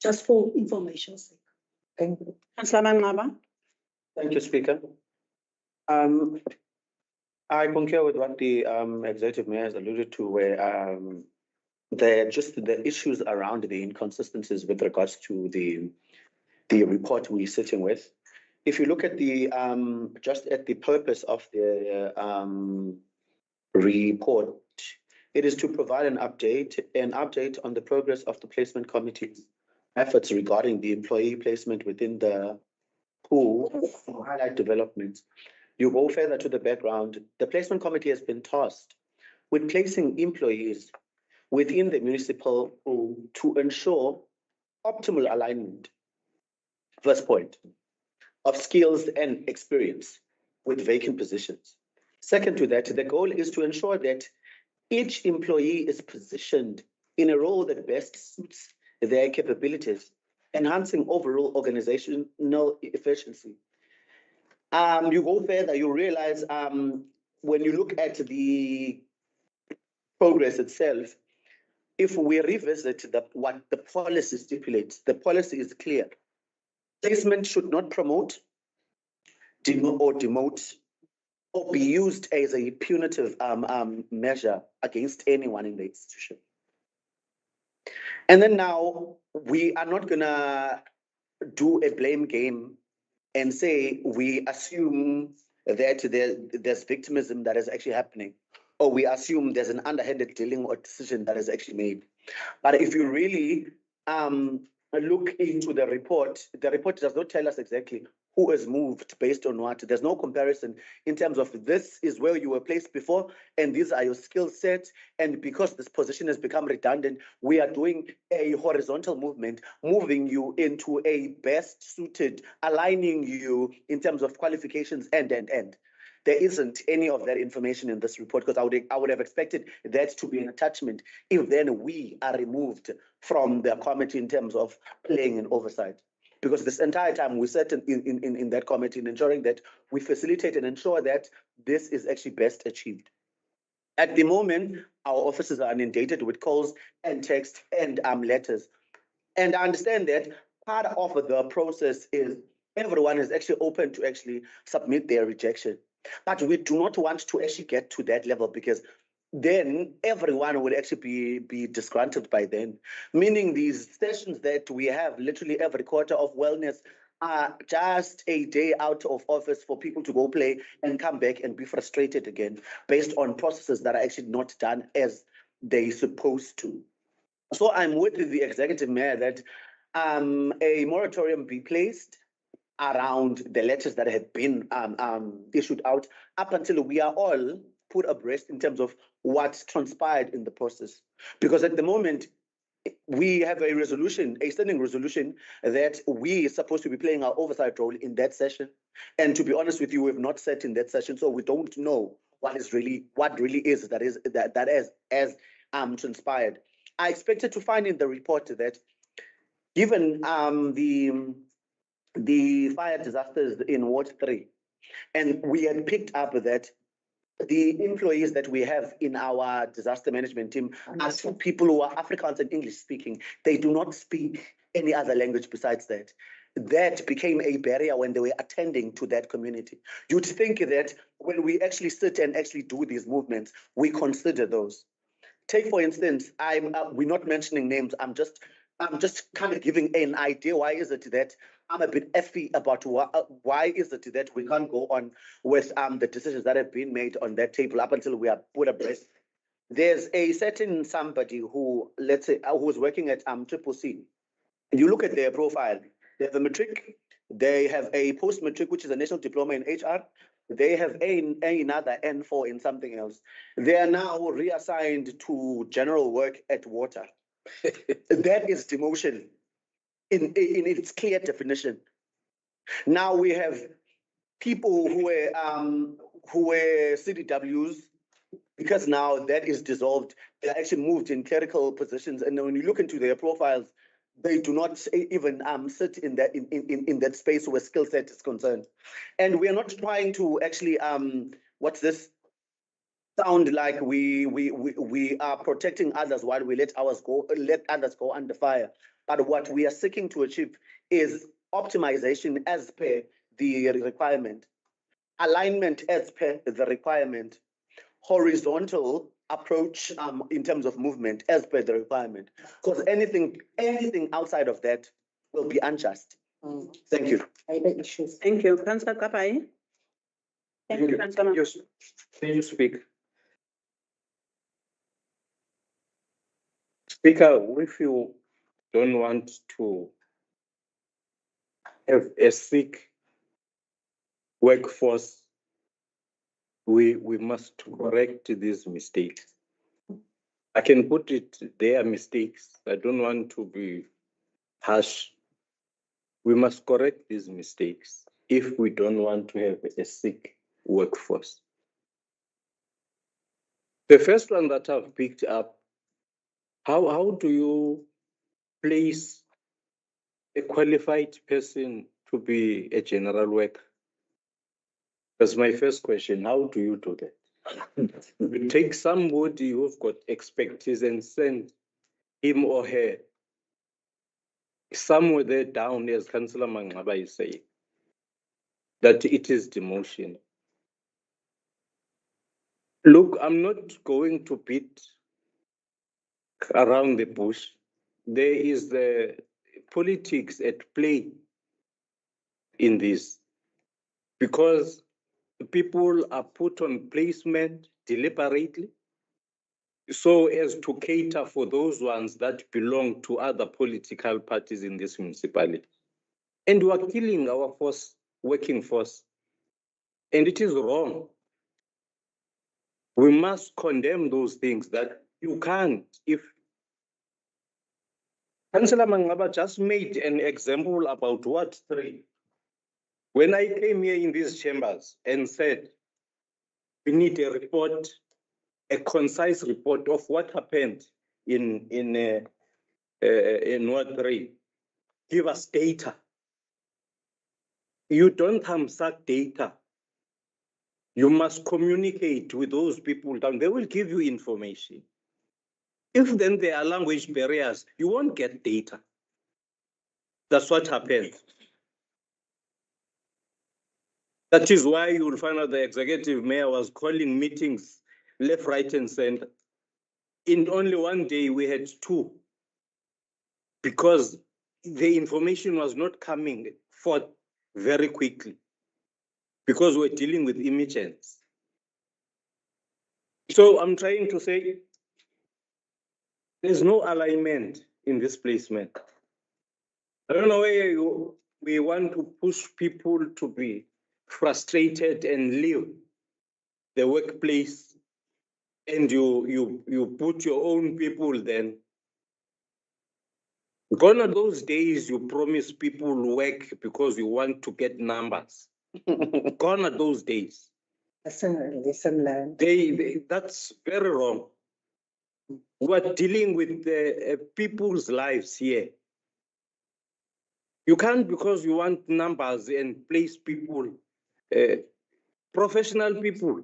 Just for information's sake. Thank you. Councillor Manqaba. Thank you, Speaker. I concur with what the executive mayor has alluded to, where the issues around the inconsistencies with regards to the report we're sitting with. If you look at the just at the purpose of the report, it is to provide an update on the progress of the placement committee's efforts regarding the employee placement within the pool to highlight developments. You go further to the background. The placement committee has been tasked with placing employees within the municipal pool to ensure optimal alignment, first point, of skills and experience with vacant positions. Second to that, the goal is to ensure that each employee is positioned in a role that best suits their capabilities, enhancing overall organizational efficiency. You go further, you realize when you look at the progress itself, if we revisit what the policy stipulates, the policy is clear. Placement should not promote, demote, or be used as a punitive measure against anyone in the institution. And then now we are not gonna do a blame game and say we assume that there's victimism that is actually happening, or we assume there's an underhanded dealing or decision that is actually made. But if you really look into the report does not tell us exactly who is moved based on what. There's no comparison in terms of this is where you were placed before and these are your skill sets. And because this position has become redundant, we are doing a horizontal movement, moving you into a best suited, aligning you in terms of qualifications and. There isn't any of that information in this report because I would have expected that to be an attachment if then we are removed from the committee in terms of playing an oversight. Because this entire time we sat in that committee and ensuring that we facilitate and ensure that this is actually best achieved. At the moment, our offices are inundated with calls and text and letters. And I understand that part of the process is everyone is actually open to actually submit their rejection. But we do not want to actually get to that level because then everyone would actually be disgruntled by then. Meaning these sessions that we have literally every quarter of wellness are just a day out of office for people to go play and come back and be frustrated again based on processes that are actually not done as they're supposed to. So I'm with the executive mayor that a moratorium be placed around the letters that have been issued out up until we are all put abreast in terms of what's transpired in the process. Because at the moment, we have a resolution, a standing resolution that we are supposed to be playing our oversight role in that session. And to be honest with you, we've not sat in that session, so we don't know what really is that has transpired. I expected to find in the report that given the fire disasters in Ward 3, and we had picked up that the employees that we have in our disaster management team are two people who are Afrikaans and English speaking. They do not speak any other language besides that. That became a barrier when they were attending to that community. You'd think that when we actually sit and actually do these movements, we consider those. Take for instance, we're not mentioning names. I'm just kind of giving an idea. Why is it that I'm a bit effy about why is it that we can't go on with the decisions that have been made on that table up until we are put abreast? There's a certain somebody who, let's say, who's working at Triple C. And you look at their profile. They have a matric. They have a post-matric, which is a national diploma in HR. They have another N4 in something else. They are now reassigned to general work at water. That is demotion in its clear definition. Now we have people who were CDWs, because now that is dissolved. They're actually moved in clerical positions. And when you look into their profiles, they do not even sit in that space where skill set is concerned. And we are not trying to actually what's this? Sound like we are protecting others while we let others go under fire. But what we are seeking to achieve is optimization as per the requirement, alignment as per the requirement, horizontal approach in terms of movement as per the requirement. Because anything outside of that will be unjust. Thank you. Thank you. Councillor Kapai. Thank you, Councillor. Yes. Can you speak? Speaker, if you don't want to have a sick workforce, we must correct these mistakes. I can put it, they are mistakes. I don't want to be harsh. We must correct these mistakes if we don't want to have a sick workforce. The first one that I've picked up, how do you place a qualified person to be a general worker? That's my first question. How do you do that? You take somebody who's got expertise and send him or her somewhere there down, as Councillor Mangaba is saying, that it is demotion. Look, I'm not going to beat around the bush. There is the politics at play in this, because people are put on placement deliberately so as to cater for those ones that belong to other political parties in this municipality. And we are killing our working force. And it is wrong. We must condemn those things that you can't. If Councillor Mangaba just made an example about what 3. When I came here in these chambers and said, we need a report, a concise report of what happened in Ward 3. Give us data. You don't hamsack data. You must communicate with those people down. They will give you information. If then there are language barriers, you won't get data. That's what happened. That is why you will find out the executive mayor was calling meetings left, right, and center. In only one day, we had 2, because the information was not coming forth very quickly, because we're dealing with emergencies. So I'm trying to say, there's no alignment in this placement. I don't know where we want to push people to be frustrated and leave the workplace, and you put your own people then. Gone are those days you promise people work because you want to get numbers. Gone are those days. Listen, learn. That's very wrong. We're dealing with the people's lives here. You can't, because you want numbers and place people, professional people,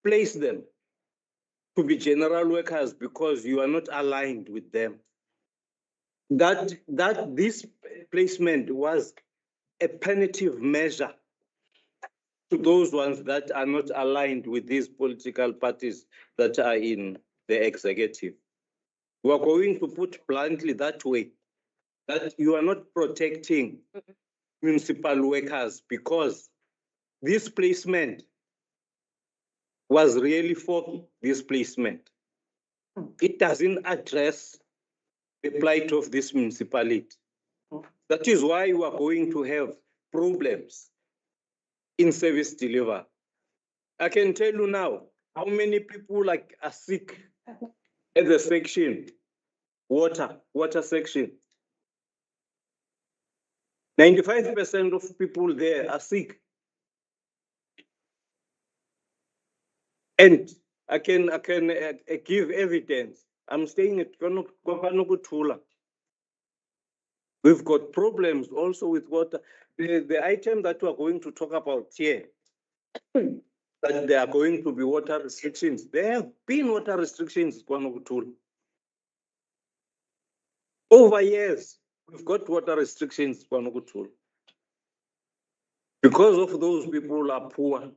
place them to be general workers because you are not aligned with them. That this placement was a punitive measure to those ones that are not aligned with these political parties that are in the executive. We are going to put bluntly that way, that you are not protecting municipal workers, because this placement was really for this placement. It doesn't address the plight of this municipality. That is why you are going to have problems in service delivery. I can tell you now how many people are sick at the section, water section. 95% of people there are sick. And I can give evidence. I'm staying at Kopanokutula. We've got problems also with water. The item that we're going to talk about here, that there are going to be water restrictions. There have been water restrictions, KwaNokuthula. Over years, we've got water restrictions, KwaNokuthula. Because of those people are poor.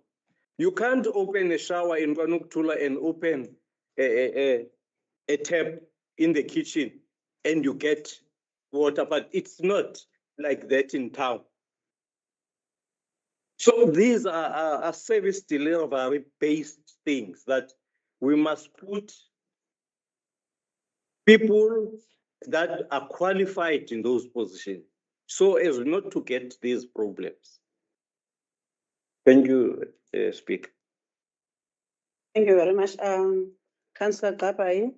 You can't open a shower in KwaNokuthula and open a tap in the kitchen and you get water, but it's not like that in town. So these are service delivery based things that we must put people that are qualified in those positions so as not to get these problems. Thank you, Speaker. Thank you very much, Councillor Gabai.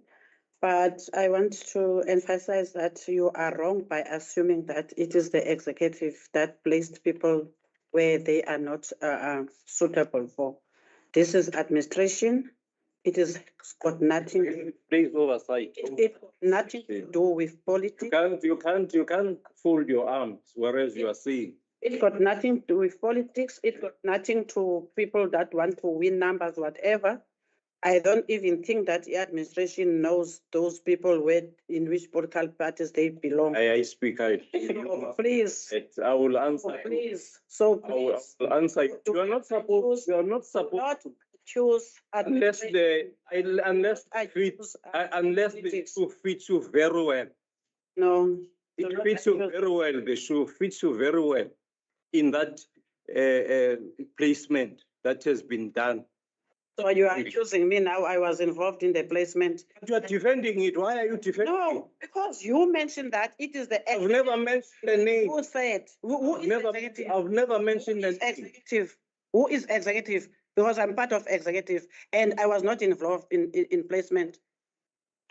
But I want to emphasize that you are wrong by assuming that it is the executive that placed people where they are not suitable for. This is administration. It has got nothing. Please oversight. It got nothing to do with politics. You can't fold your arms, whereas you are saying. It got nothing to do with politics. It got nothing to people that want to win numbers, whatever. I don't even think that the administration knows those people in which political parties they belong. I speak. Please. I will answer. Please. So please. I will answer. You are not supposed. You are not supposed to choose unless the shoe fits you very well. No. It fits you very well. The shoe fits you very well in that placement that has been done. So you are accusing me now. I was involved in the placement. You are defending it. Why are you defending it? No, because you mentioned that it is the executive. I've never mentioned the name. Who said? Who is executive? I've never mentioned the name. Executive. Who is executive? Because I'm part of executive and I was not involved in placement.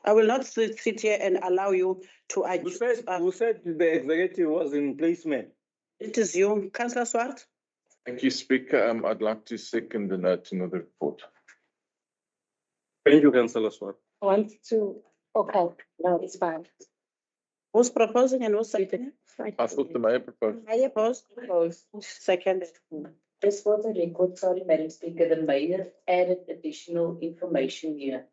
I will not sit here and allow you to accuse. Who said the executive was in placement? It is you, Councillor Swart. Thank you, Speaker. I'd like to second the note in the report. Thank you, Councillor Swart. Want to, okay, no, it's fine. Who's proposing and who's seconding? I thought the mayor proposed. Mayor proposed. Seconded. Just for the record, sorry, Madam Speaker, the mayor added additional information here.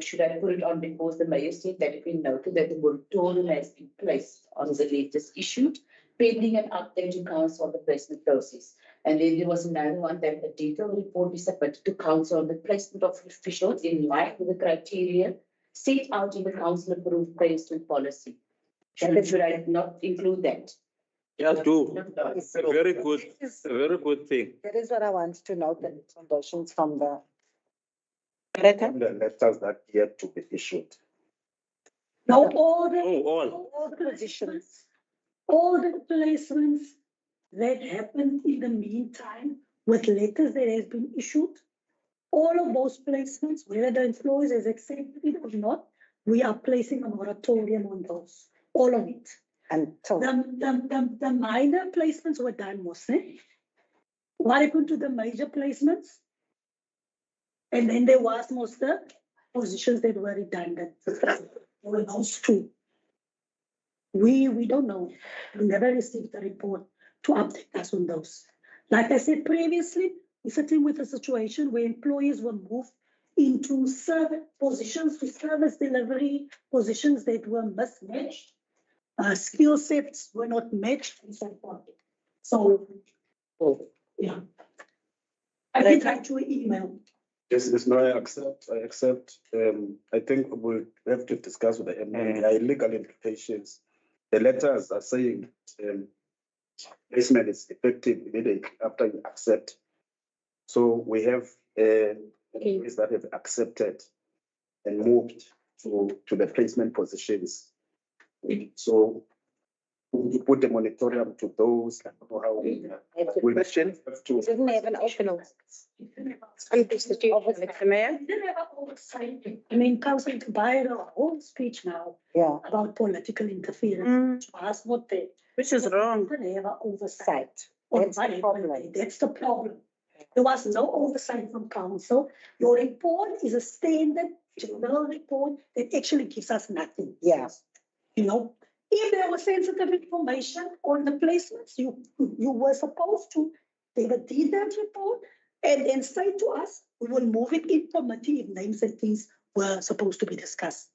Should I put it on because the mayor said that it been noted that the moratorium has been placed on the latest issued, pending an update to council on the placement process. And then there was another one that a detailed report be submitted to council on the placement of officials in line with the criteria set out in the council approved placement policy. Should I not include that? Yeah, do. It's a very good, thing. That is what I want to note, the recommendations from the. The letters that yet to be issued. Now, all the positions. All the placements that happened in the meantime with letters that has been issued, all of those placements, whether the employees has accepted it or not, we are placing a moratorium on those, all of it. Until the minor placements were done mostly. What happened to the major placements? And then there was most the positions that were redundant. Were those two. We don't know. We never received a report to update us on those. Like I said previously, we're sitting with a situation where employees were moved into service positions, to service delivery positions that were mismatched. Skill sets were not matched and so forth. So, yeah. I did write you an email. Yes, no, I accept. I think we'll have to discuss with the MA legal implications. The letters are saying placement is effective immediately after you accept. So we have employees that have accepted and moved to the placement positions. So we put the moratorium to those. I don't know how we question. We didn't have an opening. I mean, Council to buy a whole speech now about political interference. Was not there. Which is wrong. They have oversight. That's the problem. That's the problem. There was no oversight from council. Your report is a standard general report that actually gives us nothing. Yes. You know, If there was sensitive information on the placements, you were supposed to take a detailed report and then say to us, we will move it in committee if names and things were supposed to be discussed.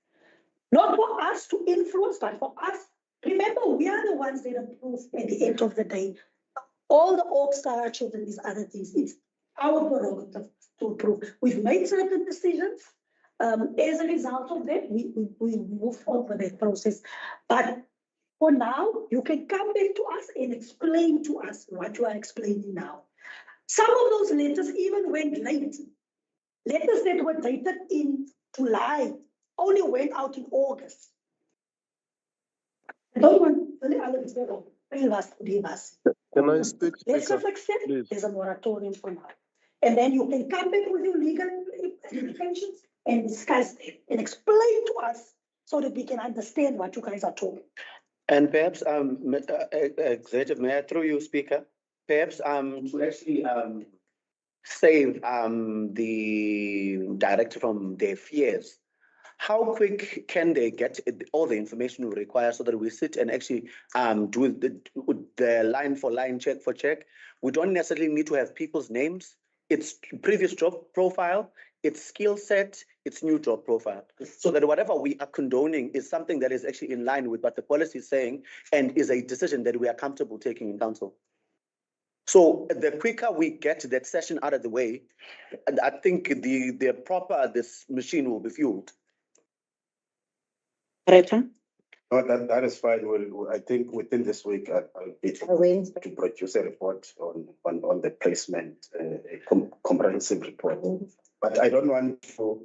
Not for us to influence, but for us. Remember, we are the ones that approve at the end of the day. All the org structures and these other things, it's our prerogative to approve. We've made certain decisions. As a result of that, we move over that process. But for now, you can come back to us and explain to us what you are explaining now. Some of those letters even went late. Letters that were dated in July only went out in August. I don't want really others to fail us to leave us. Can I speak? Let's just accept there's a moratorium for now. And then you can come back with your legal intentions and discuss it and explain to us so that we can understand what you guys are talking. And perhaps, Executive Mayor, through you, Speaker, perhaps to actually save the director from their fears, how quick can they get all the information we require so that we sit and actually do the line for line, check for check? We don't necessarily need to have people's names. It's previous job profile, it's skill set, it's new job profile. So that whatever we are condoning is something that is actually in line with what the policy is saying and is a decision that we are comfortable taking in council. So the quicker we get that session out of the way, I think the proper, this machine will be fueled. Rita? No, that is fine. I think within this week, I'll be able to produce a report on the placement, a comprehensive report. But I don't want to,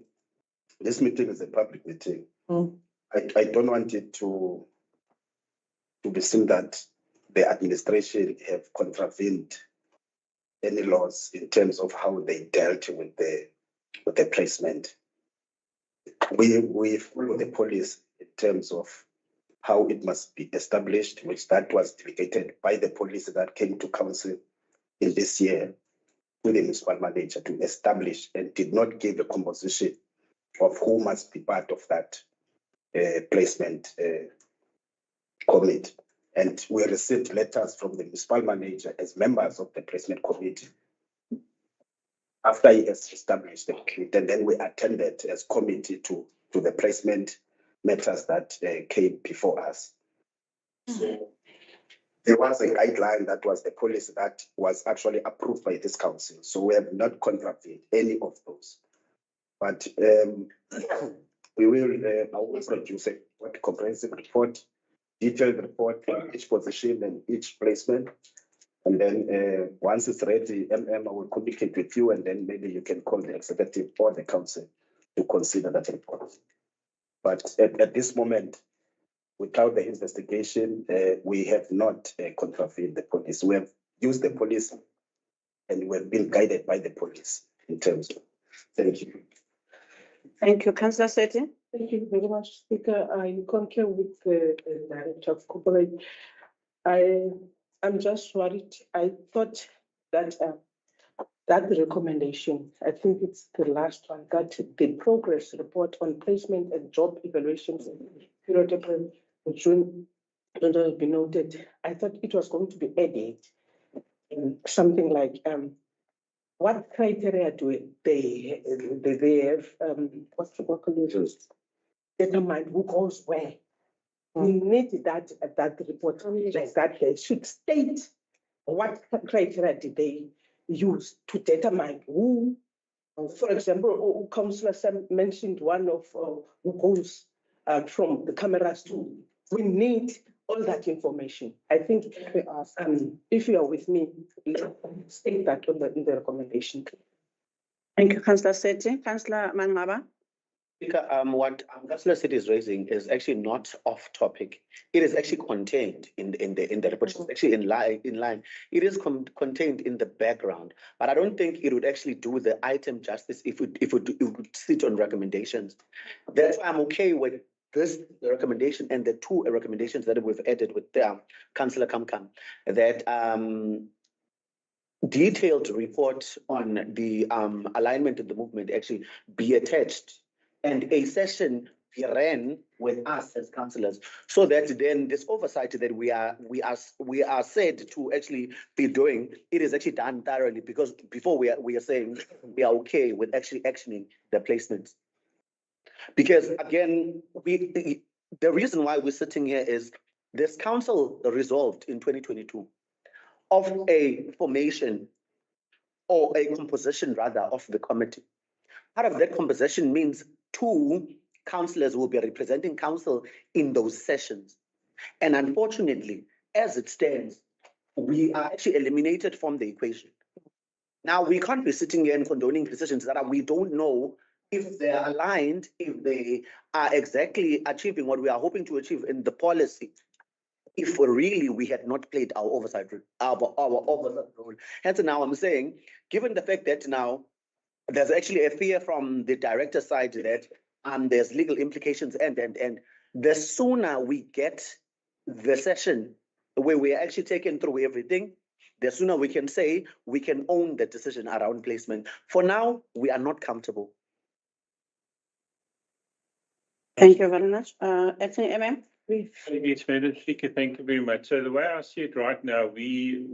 this meeting is a public meeting. I don't want it to be seen that the administration have contravened any laws in terms of how they dealt with the placement. We follow the policy in terms of how it must be established, which that was delegated by the policy that came to council in this year to the municipal manager to establish, and did not give a composition of who must be part of that placement committee. And we received letters from the municipal manager as members of the placement committee after he has established the committee, and then we attended as committee to the placement matters that came before us. So there was a guideline that was the policy that was actually approved by this council. So we have not contravened any of those. But we will I will produce a comprehensive report, detailed report on each position and each placement. And then once it's ready, I will communicate with you, and then maybe you can call the executive or the council to consider that report. But at this moment, without the investigation, we have not contravened the police. We have used the police and we have been guided by the police in terms of. Thank you. Thank you. Councillor Seti? Thank you very much, Speaker. I concur with the Director of Corporate. I'm just worried. I thought that that recommendation, I think it's the last one, that the progress report on placement and job evaluations in period April to June be noted. I thought it was going to be added in something like what criteria do they have what's the word, determine who goes where. We need that report like that. They should state what criteria did they use to determine who. For example, Councillor Sam mentioned one of who goes from the cameras to. We need all that information. I think if you are with me, state that in the recommendation. Thank you, Councillor Seti. Councillor Mangaba? Speaker, what Councillor Seti is raising is actually not off topic. It is actually contained in the report. It's actually in line. It is contained in the background, but I don't think it would actually do the item justice if it would sit on recommendations. That's why I'm okay with this recommendation and the two recommendations that we've added with Councillor Kamkam, that detailed report on the alignment of the movement actually be attached, and a session be ran with us as councillors, so that then this oversight that we are said to actually be doing, it is actually done thoroughly, because before we are saying we are okay with actually actioning the placements. Because again, the reason why we're sitting here is this council resolved in 2022 of a formation or a composition rather of the committee. Part of that composition means 2 councillors will be representing council in those sessions. And unfortunately, as it stands, we are actually eliminated from the equation. Now, we can't be sitting here and condoning decisions that we don't know if they're aligned, if they are exactly achieving what we are hoping to achieve in the policy, if we had not played our oversight role. Hence now I'm saying, given the fact that now there's actually a fear from the director side that there's legal implications, and the sooner we get the session where we're actually taken through everything, the sooner we can say we can own the decision around placement. For now, we are not comfortable. Thank you very much. Acting MM? Yes, Madam Speaker, thank you very much. So the way I see it right now, we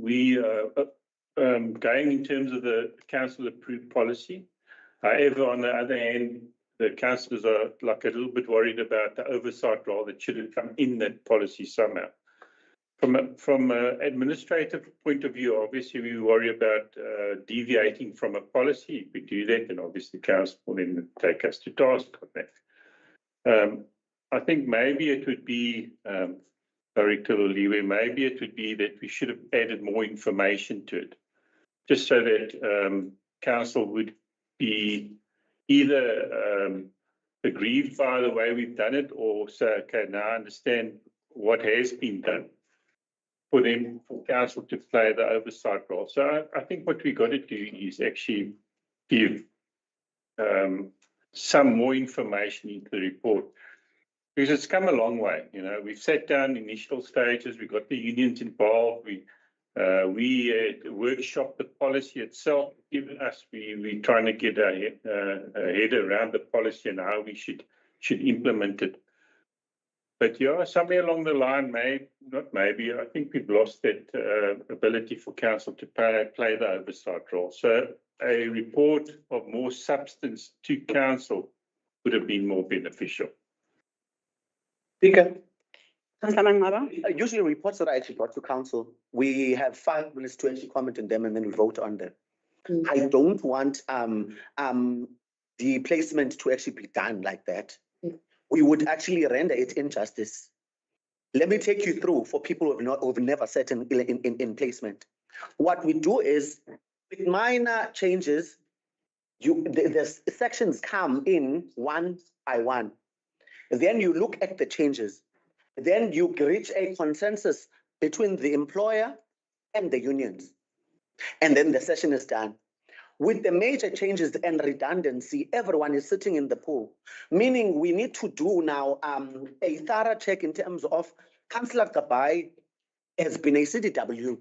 going in terms of the council approved policy. However, on the other hand, the councillors are like a little bit worried about the oversight role that should have come in that policy somehow. From an administrative point of view, obviously we worry about deviating from a policy. If we do that, then obviously council will then take us to task on that. I think maybe it would be, Director Oliwe, maybe it would be that we should have added more information to it, just so that council would be either aggrieved by the way we've done it, or say, okay, now I understand what has been done, for council to play the oversight role. So I think what we got to do is actually give some more information into the report, because it's come a long way. You know, we've sat down initial stages, we got the unions involved, we workshop the policy itself. Given us, we're trying to get our head around the policy and how we should implement it. But yeah, somewhere along the line, I think we've lost that ability for council to play the oversight role. So a report of more substance to council would have been more beneficial. Speaker. Usually reports that are actually brought to council, we have 5 minutes to actually comment on them and then we vote on them. I don't want the placement to actually be done like that. We would actually render it injustice. Let me take you through for people who've never sat in placement. What we do is, with minor changes, the sections come in one by one. Then you look at the changes. Then you reach a consensus between the employer and the unions. And then the session is done. With the major changes and redundancy, everyone is sitting in the pool, meaning we need to do now a thorough check in terms of Councillor Kabai has been a CDW.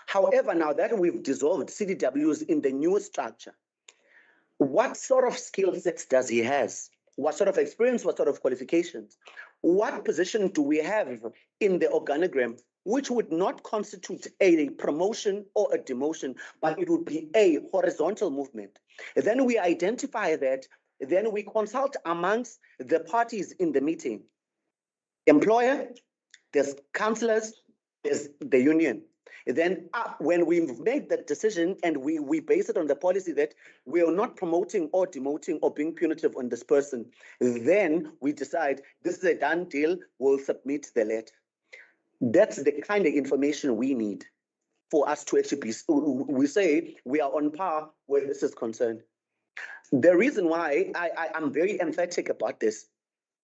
However, now that we've dissolved CDWs in the new structure, what sort of skill sets does he have? What sort of experience, what sort of qualifications? What position do we have in the organogram, which would not constitute a promotion or a demotion, but it would be a horizontal movement? Then we identify that, then we consult amongst the parties in the meeting. Employer, there's councillors, there's the union. Then when we've made that decision and we base it on the policy that we are not promoting or demoting or being punitive on this person, then we decide this is a done deal, we'll submit the letter. That's the kind of information we need for us to actually be, we say we are on par where this is concerned. The reason why I'm very emphatic about this,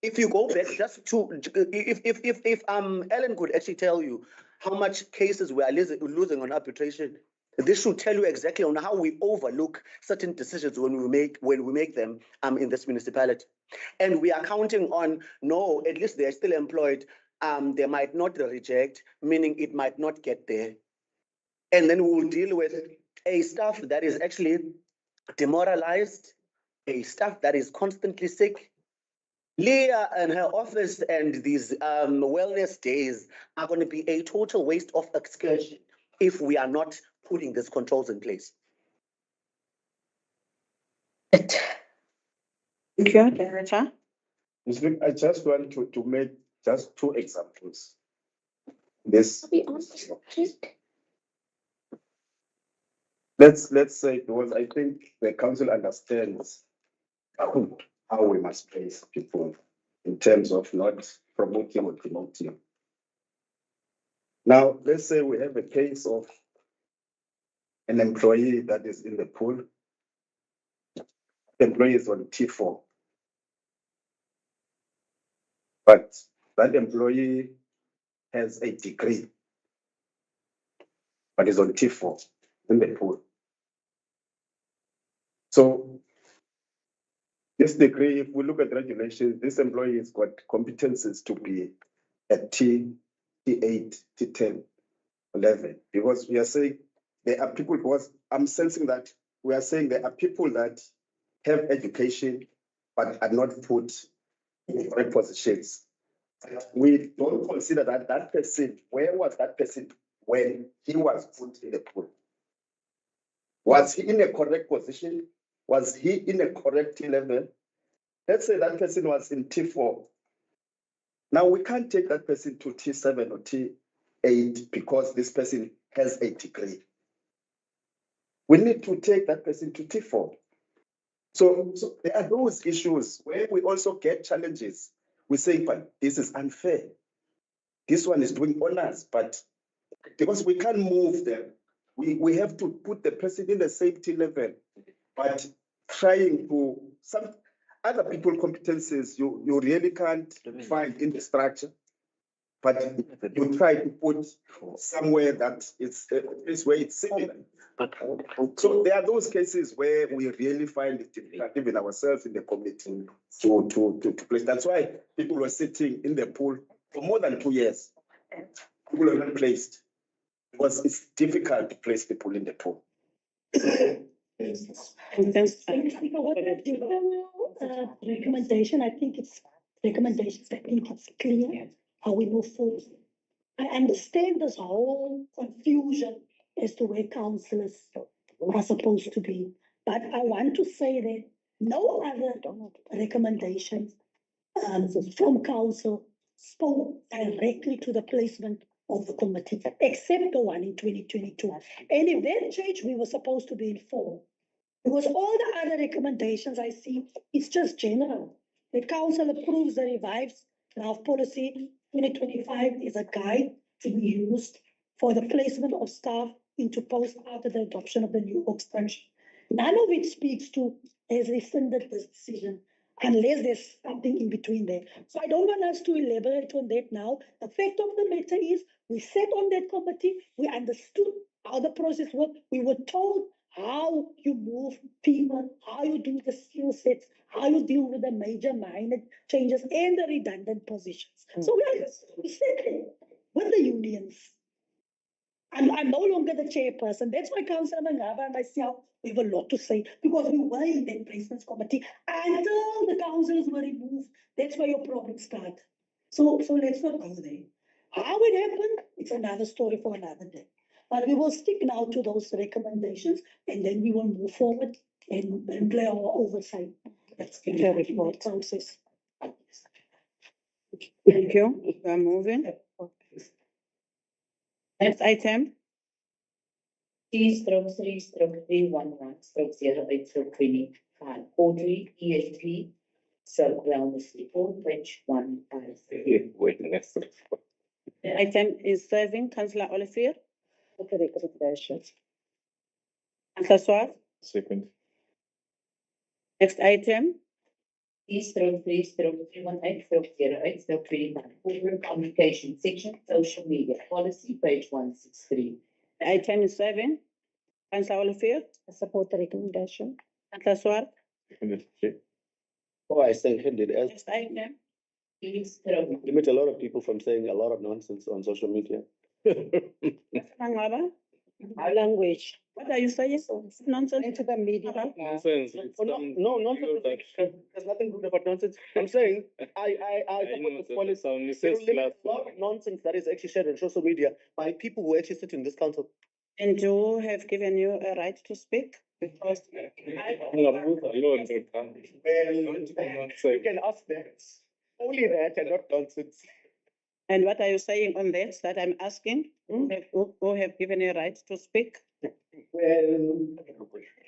if you go back just to, if Ellen could actually tell you how much cases we are losing on arbitration, this should tell you exactly on how we overlook certain decisions when we make them in this municipality. And we are counting on, no, at least they're still employed. They might not reject, meaning it might not get there. And then we'll deal with a staff that is actually demoralized, a staff that is constantly sick, Leah and her office and these wellness days are going to be a total waste of excursion if we are not putting these controls in place. Thank you, Director. I just want to make just two examples. This. Let's say, because I think the council understands how we must place people in terms of not promoting or demoting. Now, let's say we have a case of an employee that is in the pool. The employee is on T4. But that employee has a degree, but is on T4 in the pool. So this degree, if we look at regulations, this employee has got competencies to be at T8, T10, 11, because we are saying there are people, because I'm sensing that we are saying there are people that have education but are not put in correct positions. We don't consider that person, where was that person when he was put in the pool? Was he in a correct position? Was he in a correct level? Let's say that person was in T4. Now we can't take that person to T7 or T8 because this person has a degree. We need to take that person to T4. So there are those issues where we also get challenges. We say, but this is unfair. This one is doing honors, but because we can't move them, we have to put the person in the safety level, but trying to, some other people competencies you really can't find in the structure, but you try to put somewhere that it's where it's similar. So there are those cases where we really find it difficult, even ourselves in the committee, to place. That's why people were sitting in the pool for more than 2 years. People are not placed because it's difficult to place people in the pool. Recommendation, I think it's recommendations. I think it's clear how we move forward. I understand this whole confusion as to where councillors are supposed to be, but I want to say that no other recommendations from council spoke directly to the placement of the committee, except the one in 2022. And if that changed, we were supposed to be informed. Because all the other recommendations I see, it's just general. The council approves the revised draft policy 2025 is a guide to be used for the placement of staff into post after the adoption of the new work structure. None of it speaks to has rescinded this decision unless there's something in between there. So I don't want us to elaborate on that now. The fact of the matter is we sat on that committee, we understood how the process worked, we were told how you move people, how you do the skill sets, how you deal with the major minor changes and the redundant positions. So we sit there with the unions. I'm no longer the chairperson. That's why Councillor Mangaba and myself, we have a lot to say because we were in that placements committee until the councillors were removed. That's where your problems start. So let's not go there. How it happened, it's another story for another day. But we will stick now to those recommendations and then we will move forward and play our oversight. That's the report process. Thank you. We are moving. Next item. T/3/311/085 quarterly ESP sub-wellness report, page 153. The item is serving Councillor Olivier. Recommendations. Councillor Swart. Second. Next item. T/3/318/085 corporate communication section, social media policy, page 163. The item is serving Councillor Olivier. I support the recommendation. Councillor Swart. Oh, I second it. As Next item. limit a lot of people from saying a lot of nonsense on social media. Mangaba. Our language. What are you saying? Nonsense. Into the media. Nonsense. Oh, no, nonsense. There's nothing good about nonsense. I'm saying I support this policy. There will limit a lot of nonsense that is actually shared on social media by people who actually sit in this council. And you have given you a right to speak because You can ask that. Only that and not nonsense. And what are you saying on that I'm asking? Who have given you a right to speak? Well,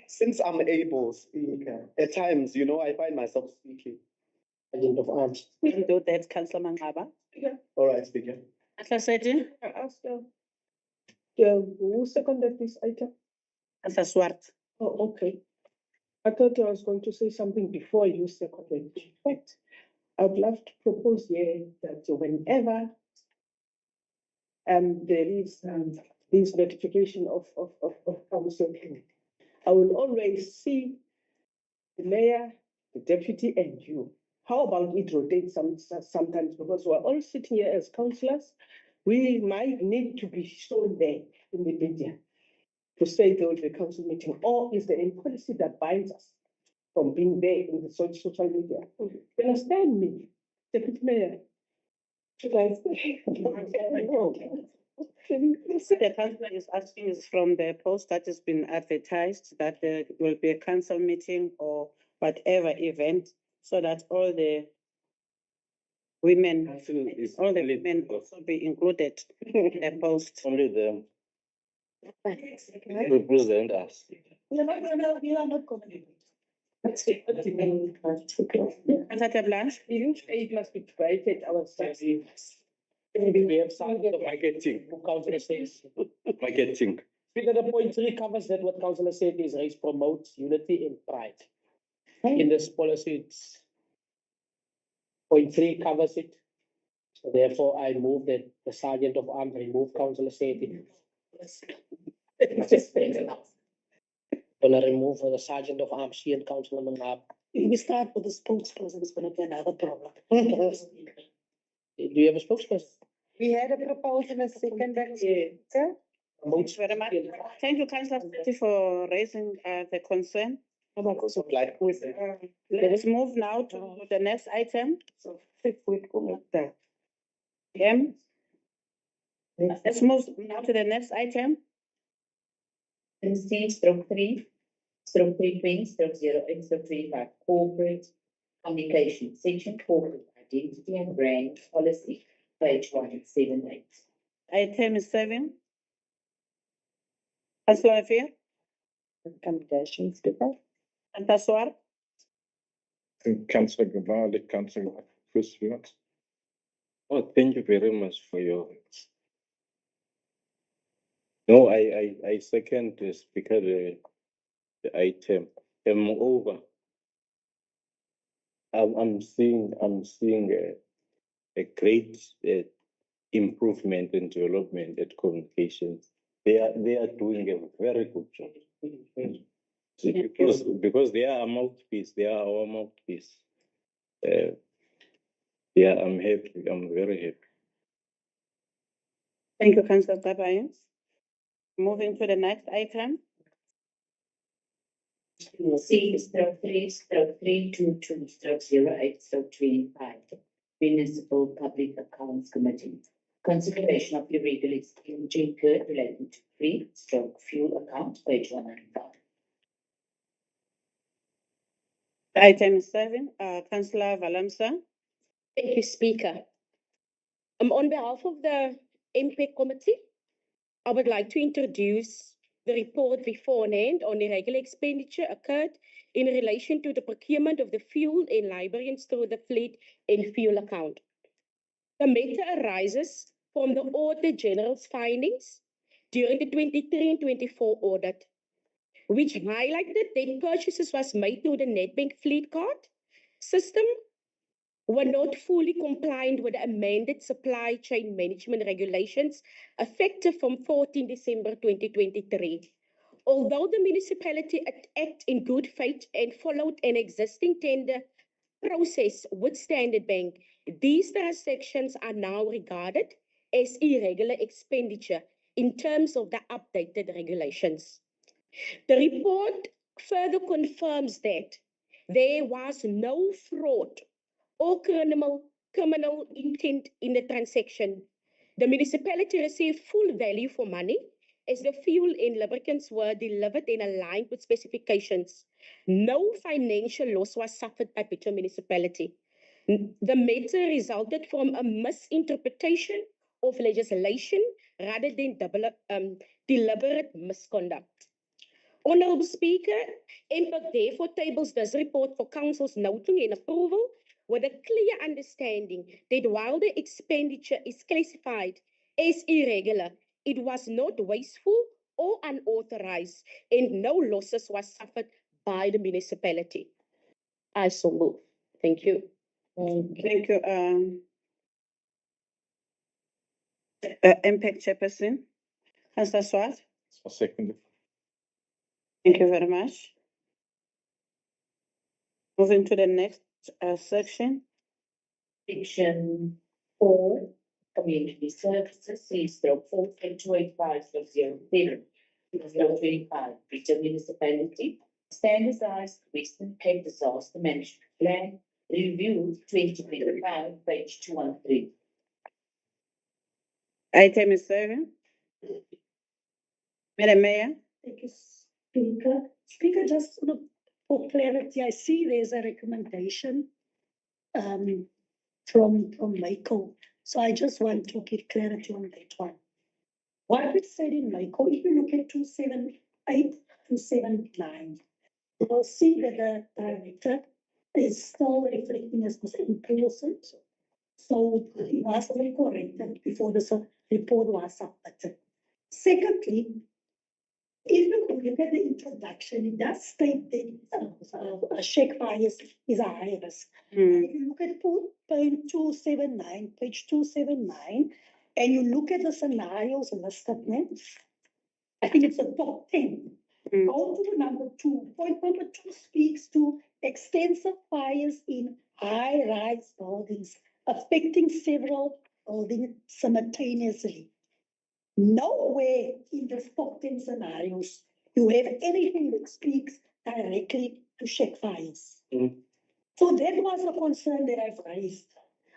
since I'm able to speak, at times, I find myself speaking. Agent of arms. We can do that, Councillor Mangaba. All right, speaker. Councillor Seti? I asked who seconded this item? Councillor Swart. Oh, okay. I thought I was going to say something before you seconded. But I'd love to propose here that whenever there is this notification of council, I will always see the mayor, the deputy, and you. How about it rotates sometimes, because we're all sitting here as councillors. We might need to be shown there in the media to say there will be a council meeting, or is there any policy that binds us from being there in the social media? You understand me, Deputy Mayor? Should I say? The councillor is asking is from the post that has been advertised that there will be a council meeting or whatever event, so that all the women also be included in the post. Only them represent us. We are not going to. That's it. Councillor Blanche? It must be divided ourselves. We have signed the marketing, councillor says. Marketing. Speaker, the point 3 covers that what councillor said is race promotes unity and pride. In this policy, point 3 covers it. So therefore, I move that the sergeant of arms remove councillor Seti. Gonna remove the sergeant of arms, she and councillor Mangab. If we start with the spokesperson, it's going to be another problem. Do you have a spokesperson? We had a proposal and a second. Thank you very much. Thank you, Councillor Seti, for raising the concern. Let's move now to the next item. Let's move now to the next item. C/3/320/08/25 corporate communication, section corporate identity and brand policy, page 178. Item 7. Councillor Afia? Recommendations, Speaker. Councillor Swart? Councillor Gavali, Councillor Fusfiot. Oh, thank you very much for your. No, I second the speaker the item. Moreover, I'm seeing a great improvement in development at communications. They are doing a very good job. Because they are a mouthpiece, they are our mouthpiece. Yeah, I'm happy. I'm very happy. Thank you, Councillor Gabaye. Moving to the next item. C/3/322/08/25 Municipal Public Accounts Committee. Consideration of irregular expenditure incurred relating to fuel account, page 195. Item 7, Councillor Valamsa. Thank you, Speaker. On behalf of the MPEC Committee, I would like to introduce the report beforehand on irregular expenditure occurred in relation to the procurement of the fuel and librarians through the fleet and fuel account. The matter arises from the Auditor General's findings during the 23 and 24 audit, which highlighted that purchases was made through the Nedbank fleet card system were not fully compliant with the amended supply chain management regulations effective from 14 December 2023. Although the municipality acted in good faith and followed an existing tender process with Standard Bank, these transactions are now regarded as irregular expenditure in terms of the updated regulations. The report further confirms that there was no fraud or criminal intent in the transaction. The municipality received full value for money as the fuel and lubricants were delivered and aligned with specifications. No financial loss was suffered by Bitou municipality. The matter resulted from a misinterpretation of legislation rather than deliberate misconduct. Honourable Speaker, MPAC therefore tables this report for Council's noting and approval with a clear understanding that while the expenditure is classified as irregular, it was not wasteful or unauthorized and no losses was suffered by the municipality. I so move. Thank you. Thank you, MPAC Chairperson. Councillor Swart. Second. Thank you very much. Moving to the next section. Section 4, Community Services, 3/4.285/07, 025, Bitou Municipality, Standardized Western Cape Disaster Management Plan, Review 2025, page 213. Item is 7. Madam Mayor. Thank you, Speaker. Speaker, just sort of for clarity, I see there's a recommendation from Michael. So I just want to get clarity on that one. What it said in Michael, if you look at 278 to 79, you'll see that the director is still reflecting as Mr. Important. So it was corrected before this report was submitted. Secondly, if you look at the introduction, it does state that a check bias is a high risk. If you look at point 279, page 279, and you look at the scenarios listed, I think it's the top 10. Go to number 2. Point number 2 speaks to extensive fires in high-rise buildings affecting several buildings simultaneously. Nowhere in the top 10 scenarios you have anything that speaks directly to check fires. So that was a concern that I've raised.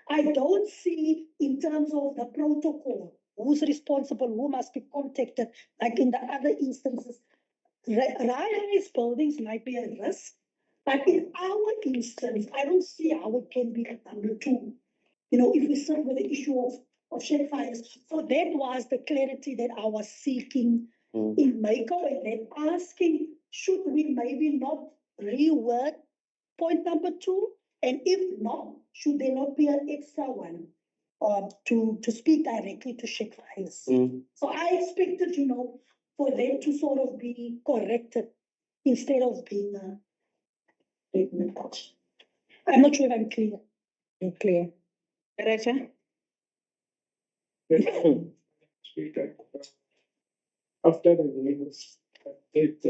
I don't see in terms of the protocol, who's responsible, who must be contacted, like in the other instances. High-rise buildings might be a risk, but in our instance, I don't see how it can be number 2. You know, if we start with the issue of check fires. So that was the clarity that I was seeking in Michael, and then asking, should we maybe not reword point number 2? And if not, should there not be an extra one to speak directly to check fires? So I expected, you know, for them to sort of be corrected instead of being I'm not sure if I'm clear. You're clear. Director. Speaker, after the news, it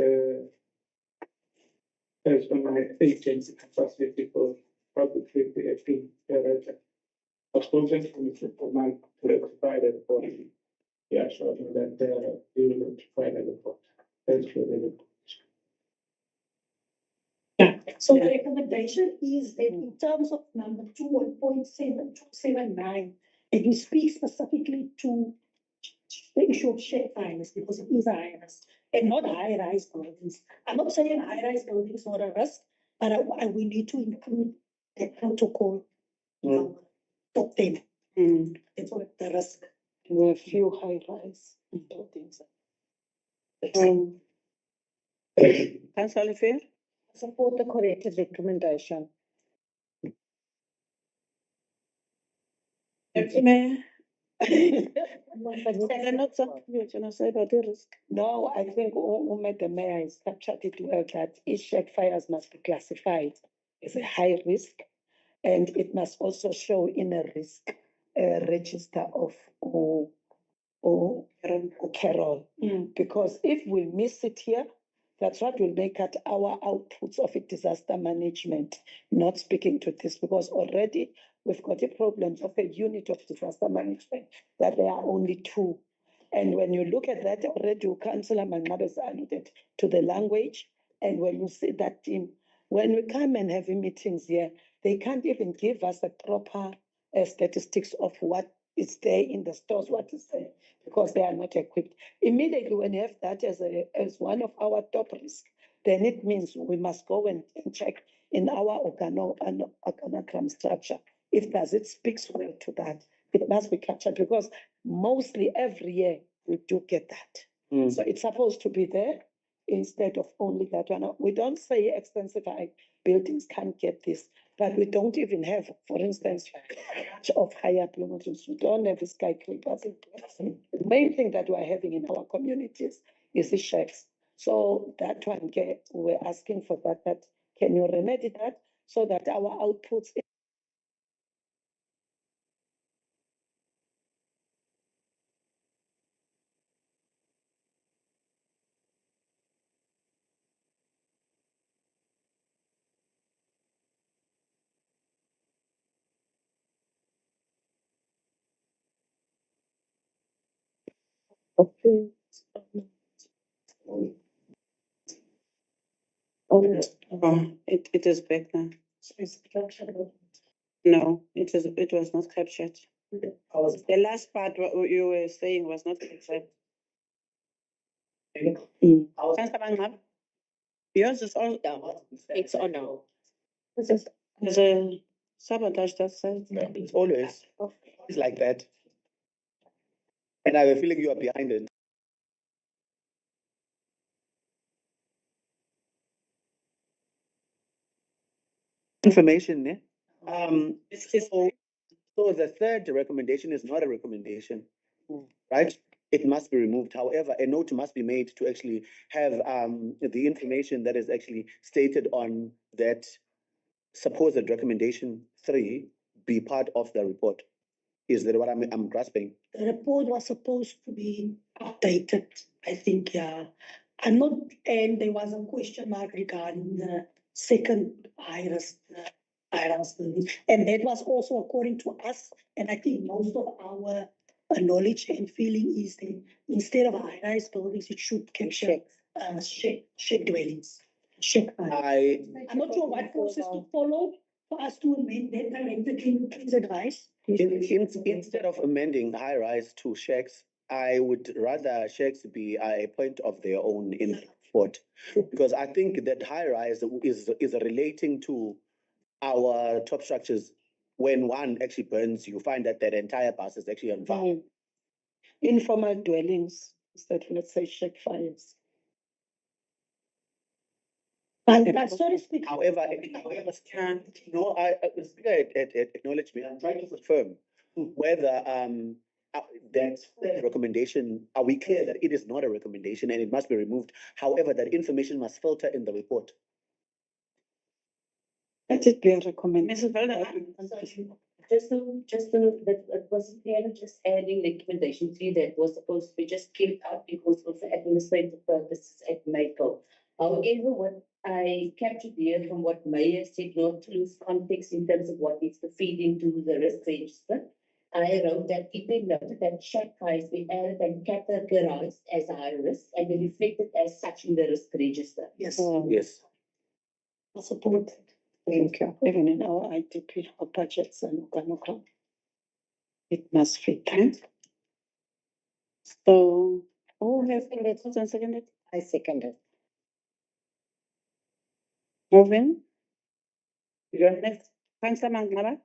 has on my agency capacity for public safety acting director. I've spoken to Mr. Command to rectify the report. He assured me that he will rectify the report. Thanks for the report. So the recommendation is that in terms of number 2 on point 279, it will speak specifically to the issue of check fires because it is a high risk and not high-rise buildings. I'm not saying high-rise buildings are a risk, but we need to include that protocol top 10. That's what the risk. There are a few high-rise buildings. Councillor Fair. Support the corrected recommendation. Mayor. Not something you're going to say about the risk. No, I think the mayor has captured it well that each check fires must be classified as a high risk, and it must also show in a risk register of Carol. Because if we miss it here, that's what will make it our outputs of a disaster management, not speaking to this, because already we've got a problem of a unit of disaster management that there are only 2. And when you look at that already, Councillor Mangabe has alluded to the language. And when you see that team, when we come and have meetings here, they can't even give us a proper statistics of what is there in the stores, what is there, because they are not equipped. Immediately, when you have that as one of our top risks, then it means we must go and check in our organogram structure. If does it speaks well to that, it must be captured because mostly every year we do get that. So it's supposed to be there instead of only that one. We don't say expensive buildings can't get this, but we don't even have, for instance, of higher buildings. We don't have skyscrapers. The main thing that we're having in our communities is the shacks. So that one, we're asking for that can you remedy that so that our outputs It is back now. No, it was not captured. The last part what you were saying was not captured. Councillor Mangabe? Yours is all, it's on now. There's a sabotage that says. It's always, it's like that. And I have a feeling you are behind it. Information, yeah? So the third recommendation is not a recommendation, right? It must be removed. However, a note must be made to actually have the information that is actually stated on that supposed recommendation 3 be part of the report. Is that what I'm grasping? the report was supposed to be updated, I think, yeah. I'm not, and there was a question mark regarding the second iris building. And that was also according to us, and I think most of our knowledge and feeling is that instead of high-rise buildings, it should capture shack dwellings. I'm not sure what process to follow for us to amend that director. Can you please advise? Instead of amending high rise to shacks, I would rather shacks be a point of their own in the report. Because I think that high rise is relating to our top structures. When one actually burns, you find that that entire bus is actually on fire. Informal dwellings, instead, let's say shack fires. But sorry, Speaker. However, no, Speaker acknowledged me. I'm trying to confirm whether that recommendation, are we clear that it is not a recommendation and it must be removed? However, that information must filter in the report. Let it be a recommendation. Mrs. Velda? Just so that it was clear, just adding recommendation 3 that was supposed to be just kept out because of administrative purposes at Michael. However, what I captured here from what Mayor said, not to lose context in terms of what needs to feed into the risk register. I wrote that it been noted that shack fires be added and categorized as high risk and be reflected as such in the risk register. Yes. Yes. I support it. Thank you. Even in our ITP, our budgets and organogram, it must fit. So, who has seconded? I seconded. Moving. Next, Councillor Mangabe?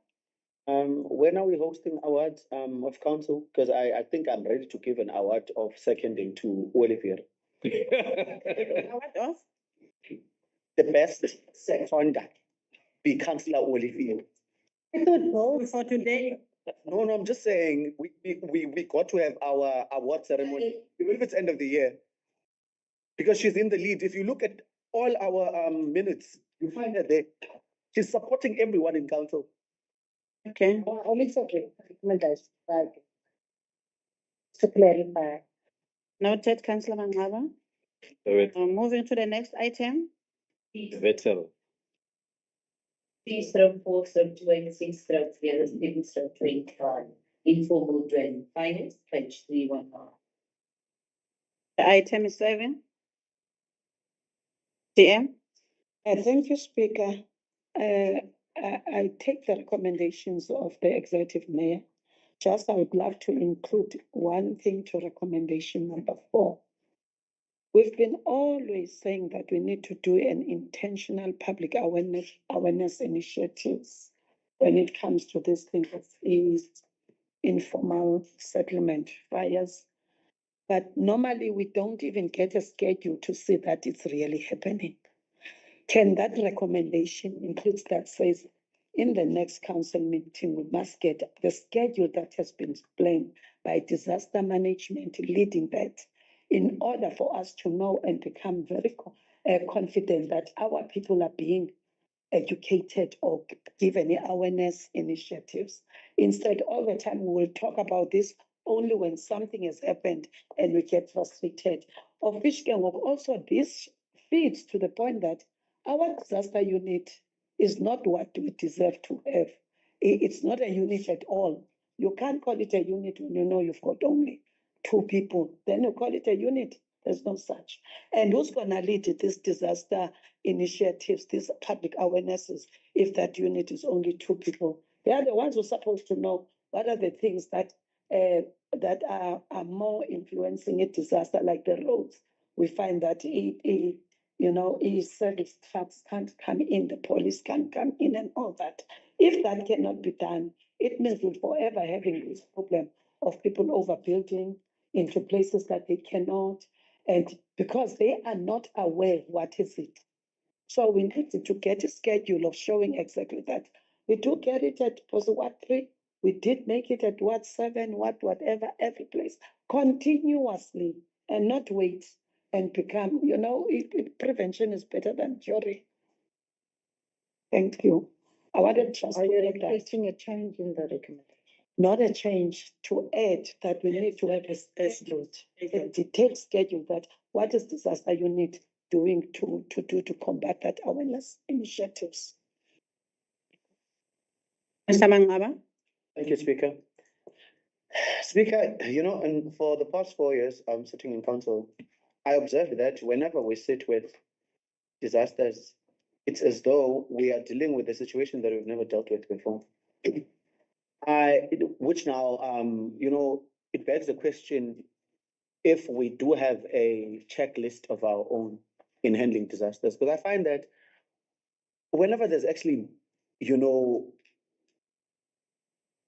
When are we hosting awards of council? Because I think I'm ready to give an award of seconding to Olivier. Award of? The best seconder be Councillor Olivier. I thought both for today. No, I'm just saying we got to have our award ceremony, even if it's end of the year. Because she's in the lead. If you look at all our minutes, you find her there. She's supporting everyone in council. Okay. Only okay. Recommendation. To clarify. Noted, Councillor Mangabe. Moving to the next item. Veteran. 3/4/26/3/25. Informal dwelling finance, page 311. Item is 7. DM. Thank you, Speaker. I take the recommendations of the executive mayor. Just I would love to include one thing to recommendation number 4. We've been always saying that we need to do an intentional public awareness initiatives when it comes to this thing of is informal settlement fires. But normally we don't even get a schedule to see that it's really happening. Can that recommendation include that says in the next council meeting, we must get the schedule that has been explained by disaster management leading that in order for us to know and become very confident that our people are being educated or given awareness initiatives. Instead, all the time we will talk about this only when something has happened and we get frustrated. Of which can work also this feeds to the point that our disaster unit is not what we deserve to have. It's not a unit at all. You can't call it a unit when you know you've got only 2 people. Then you call it a unit. There's no such. And who's going to lead this disaster initiatives, these public awarenesses, if that unit is only 2 people? They are the ones who are supposed to know what are the things that are more influencing a disaster, like the roads. We find that service trucks can't come in, the police can't come in, and all that. If that cannot be done, it means we're forever having this problem of people overbuilding into places that they cannot, and because they are not aware what is it. So we need to get a schedule of showing exactly that. We do get it at Ward 3. We did make it at Ward 7, whatever, every place, continuously, and not wait and become, prevention is better than cure. Thank you. I wanted just Are to you add that. requesting a change in the recommendation? Not a change, to add that we need to have a detailed schedule that what is disaster unit doing to combat that awareness initiatives. Mr. Mangaba. Thank you, Speaker. Speaker, and for the past 4 years, I'm sitting in council. I observed that whenever we sit with disasters, it's as though we are dealing with a situation that we've never dealt with before. Which now, it begs the question if we do have a checklist of our own in handling disasters. Because I find that whenever there's actually,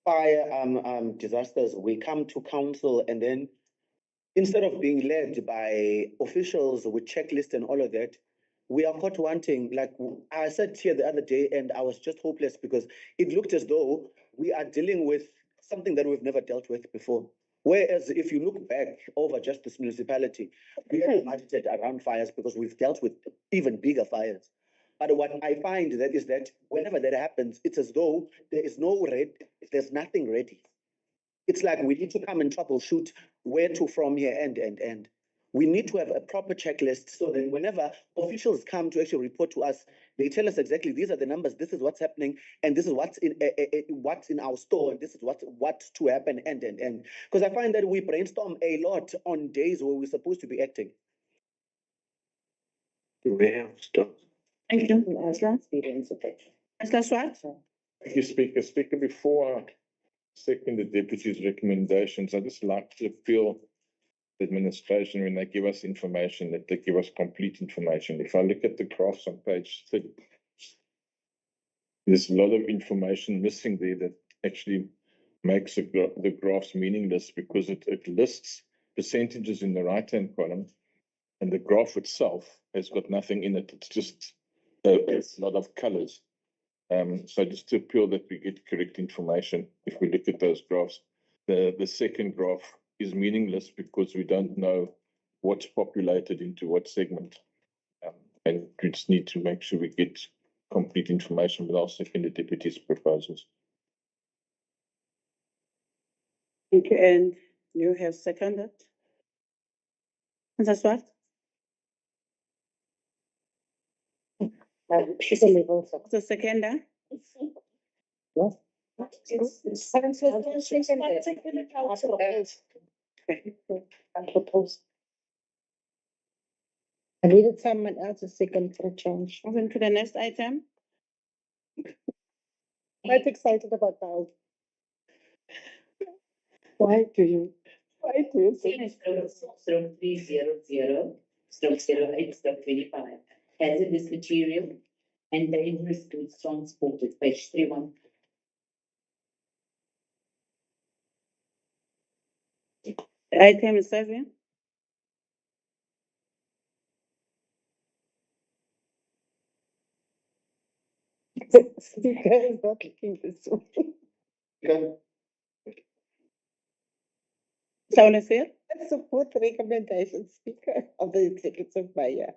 fire disasters, we come to council, and then instead of being led by officials with checklists and all of that, we are caught wanting. Like I said here the other day, and I was just hopeless because it looked as though we are dealing with something that we've never dealt with before. Whereas if you look back over just this municipality, we have budgeted around fires because we've dealt with even bigger fires. But what I find that is that whenever that happens, it's as though there's there's nothing ready. It's like we need to come and troubleshoot where to from here and. We need to have a proper checklist so that whenever officials come to actually report to us, they tell us exactly these are the numbers, this is what's happening, and this is what's in our store, and this is what's to happen, and. Because I find that we brainstorm a lot on days where we're supposed to be acting. Thank you. Mr. Swart. Thank you, Speaker. Speaker, before I second the deputy's recommendations, I'd just like to appeal the administration when they give us information, that they give us complete information. If I look at the graphs on page 30, there's a lot of information missing there that actually makes the graphs meaningless, because it lists percentages in the right-hand column, and the graph itself has got nothing in it. It's just a lot of colors. So just to appeal that we get correct information if we look at those graphs. The second graph is meaningless because we don't know what's populated into what segment. And we just need to make sure we get complete information, but I'll second the deputy's proposals. Thank you, and you have seconded. Mr. Swart. The seconder. Yes. I needed someone else to second for a change. Moving to the next item. Quite excited about that. Why do you say? Stroke 300, stroke 08, stroke 25. Hazardous material and dangerous goods transported, page 31. Item 7. Speaker is not looking this way. Sound fair? I support the recommendation, Speaker, of the Executive Mayor.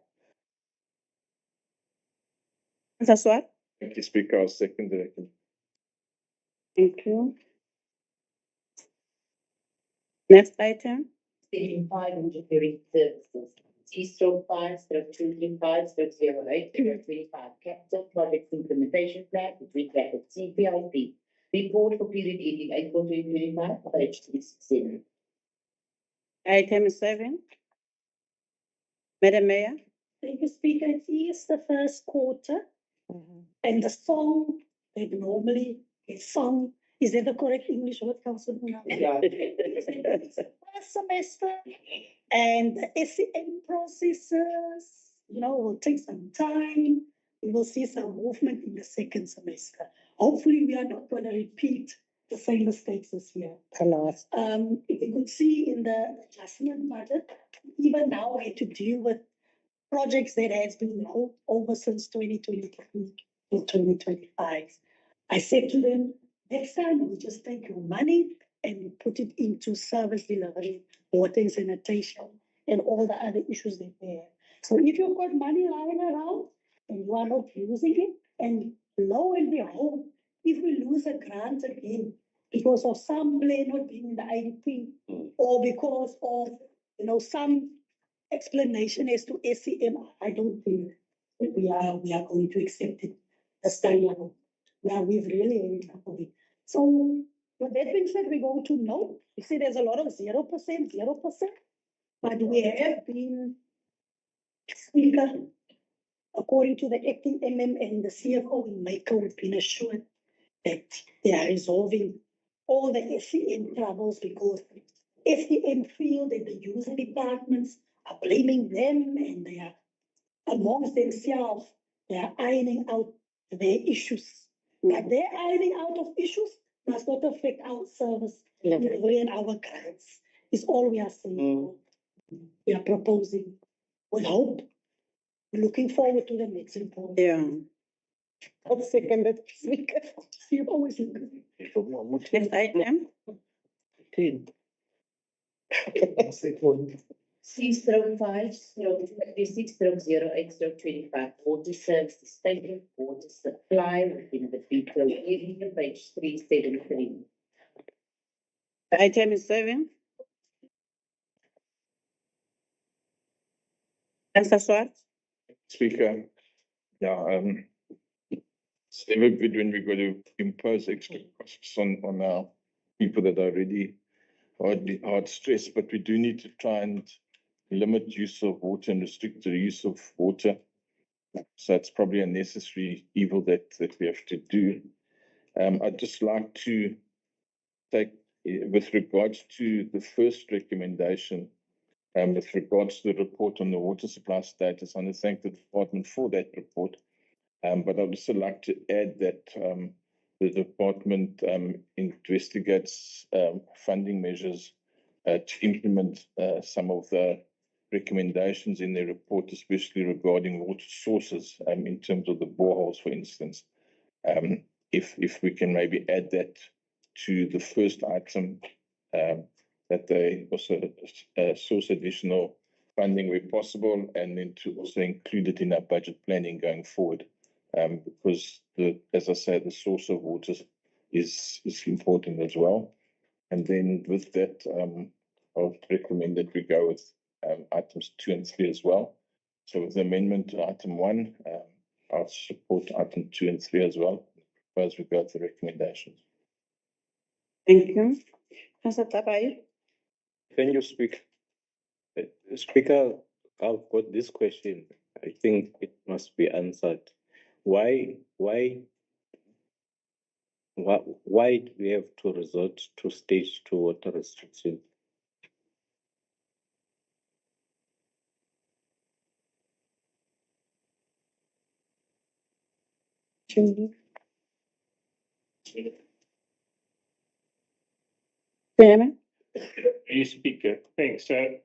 That's what? Thank you, Speaker. I'll second the recommendation. Thank you. Next item. Section 5 engineering services. C stroke 5, stroke 235, stroke 08, stroke 25. Capital projects implementation plan between brackets CPIP. Report for period ending April 2025, page 367. Item 7. Madam Mayor. Thank you, Speaker. It is the first quarter. And the song that normally is sung, is that the correct English word, Councillor? Yeah. First semester, and the SEM processes, will take some time. We will see some movement in the second semester. Hopefully, we are not going to repeat the same mistakes this year. Alas. If you could see in the adjustment budget, even now I had to deal with projects that has been over since 2023 to 2025. I said to them, next time we just take your money and we put it into service delivery, water and sanitation, and all the other issues that they have. So if you've got money lying around and you are not using it, and lo and behold, if we lose a grant again because of some plan not being in the IDP, or because of some explanation as to SEM, I don't think we are going to accept it this time around. Yeah, we've really ended up with it. So with that being said, we go to no. You see, there's a lot of 0%, but we have been, Speaker, according to the acting MM and the CFO in Michael, we've been assured that they are resolving all the SEM troubles because SEM feel that the user departments are blaming them and they are amongst themselves, they are ironing out their issues. But their ironing out of issues does not affect our service delivery and our grants. Is all we are saying. We are proposing with hope. We're looking forward to the next report. Yeah. I'll second that, Speaker. You always look. Next item. 10. C stroke 5, stroke 36, stroke 08, stroke 25. Water services, state water supply within the Bitou area, page 373. Item 7. Councillor Swart. Speaker, yeah, it's never good when we've got to impose extra costs on our people that are already hard stressed, but we do need to try and limit use of water and restrict the use of water. So it's probably a necessary evil that we have to do. I'd just like to take, with regards to the first recommendation, with regards to the report on the water supply status, I want to thank the department for that report. But I'd also like to add that the department investigates funding measures to implement some of the recommendations in the report, especially regarding water sources in terms of the boreholes, for instance. If we can maybe add that to the first item, that they also source additional funding where possible, and then to also include it in our budget planning going forward. Because as I said, the source of water is important as well. And then with that, I would recommend that we go with items 2 and 3 as well. So with the amendment to item 1, I'll support item 2 and 3 as well, as we go to the recommendations. Thank you. Councillor Tabai. Thank you, Speaker. Speaker, I've got this question. I think it must be answered. Why do we have to resort to stage 2 water restriction? Chairman? Yes, Speaker, thanks. So,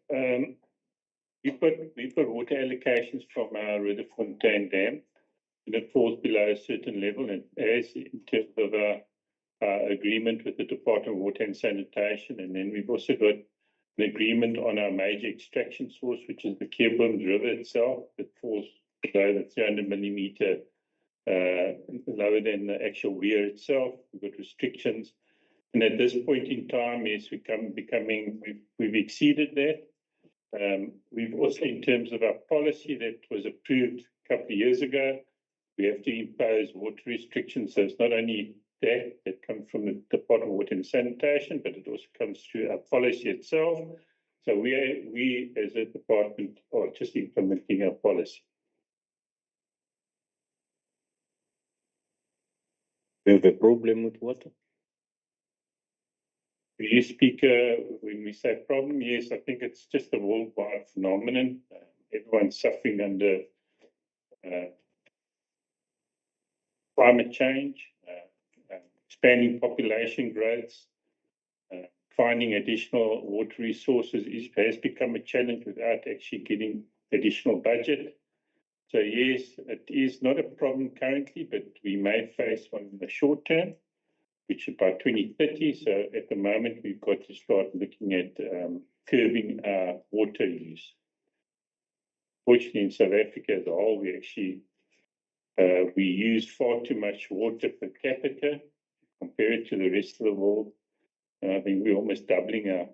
we've got water allocations from our Rudderfontein Dam, and it falls below a certain level, and as in terms of our agreement with the Department of Water and Sanitation, and then we've also got an agreement on our major extraction source, which is the Keerbums River itself, that falls below the 300 millimeter, lower than the actual weir itself. We've got restrictions. And at this point in time, yes, we've exceeded that. We've also, in terms of our policy that was approved a couple of years ago, we have to impose water restrictions. So it's not only that comes from the Department of Water and Sanitation, but it also comes through our policy itself. So we as a department are just implementing our policy. We have a problem with water? Yes, Speaker, when we say problem, yes, I think it's just a worldwide phenomenon. Everyone's suffering under climate change, expanding population growths, finding additional water resources has become a challenge without actually getting additional budget. So yes, it is not a problem currently, but we may face one in the short term, which is by 2030. So at the moment, we've got to start looking at curbing our water use. Fortunately, in South Africa as a whole, we use far too much water per capita compared to the rest of the world. And I think we're almost doubling our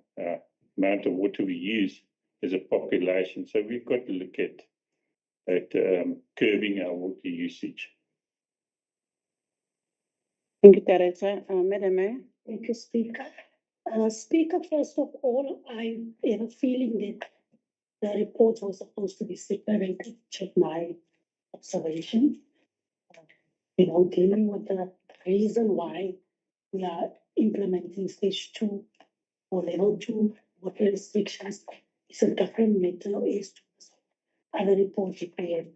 amount of water we use as a population. So we've got to look at curbing our water usage. Thank you, Director. Madam Mayor. Thank you, Speaker. Speaker, first of all, I have a feeling that the report was supposed to be separated, check my observation. Dealing with the reason why we are implementing stage 2 or level 2 water restrictions is a different matter as to other reports we have.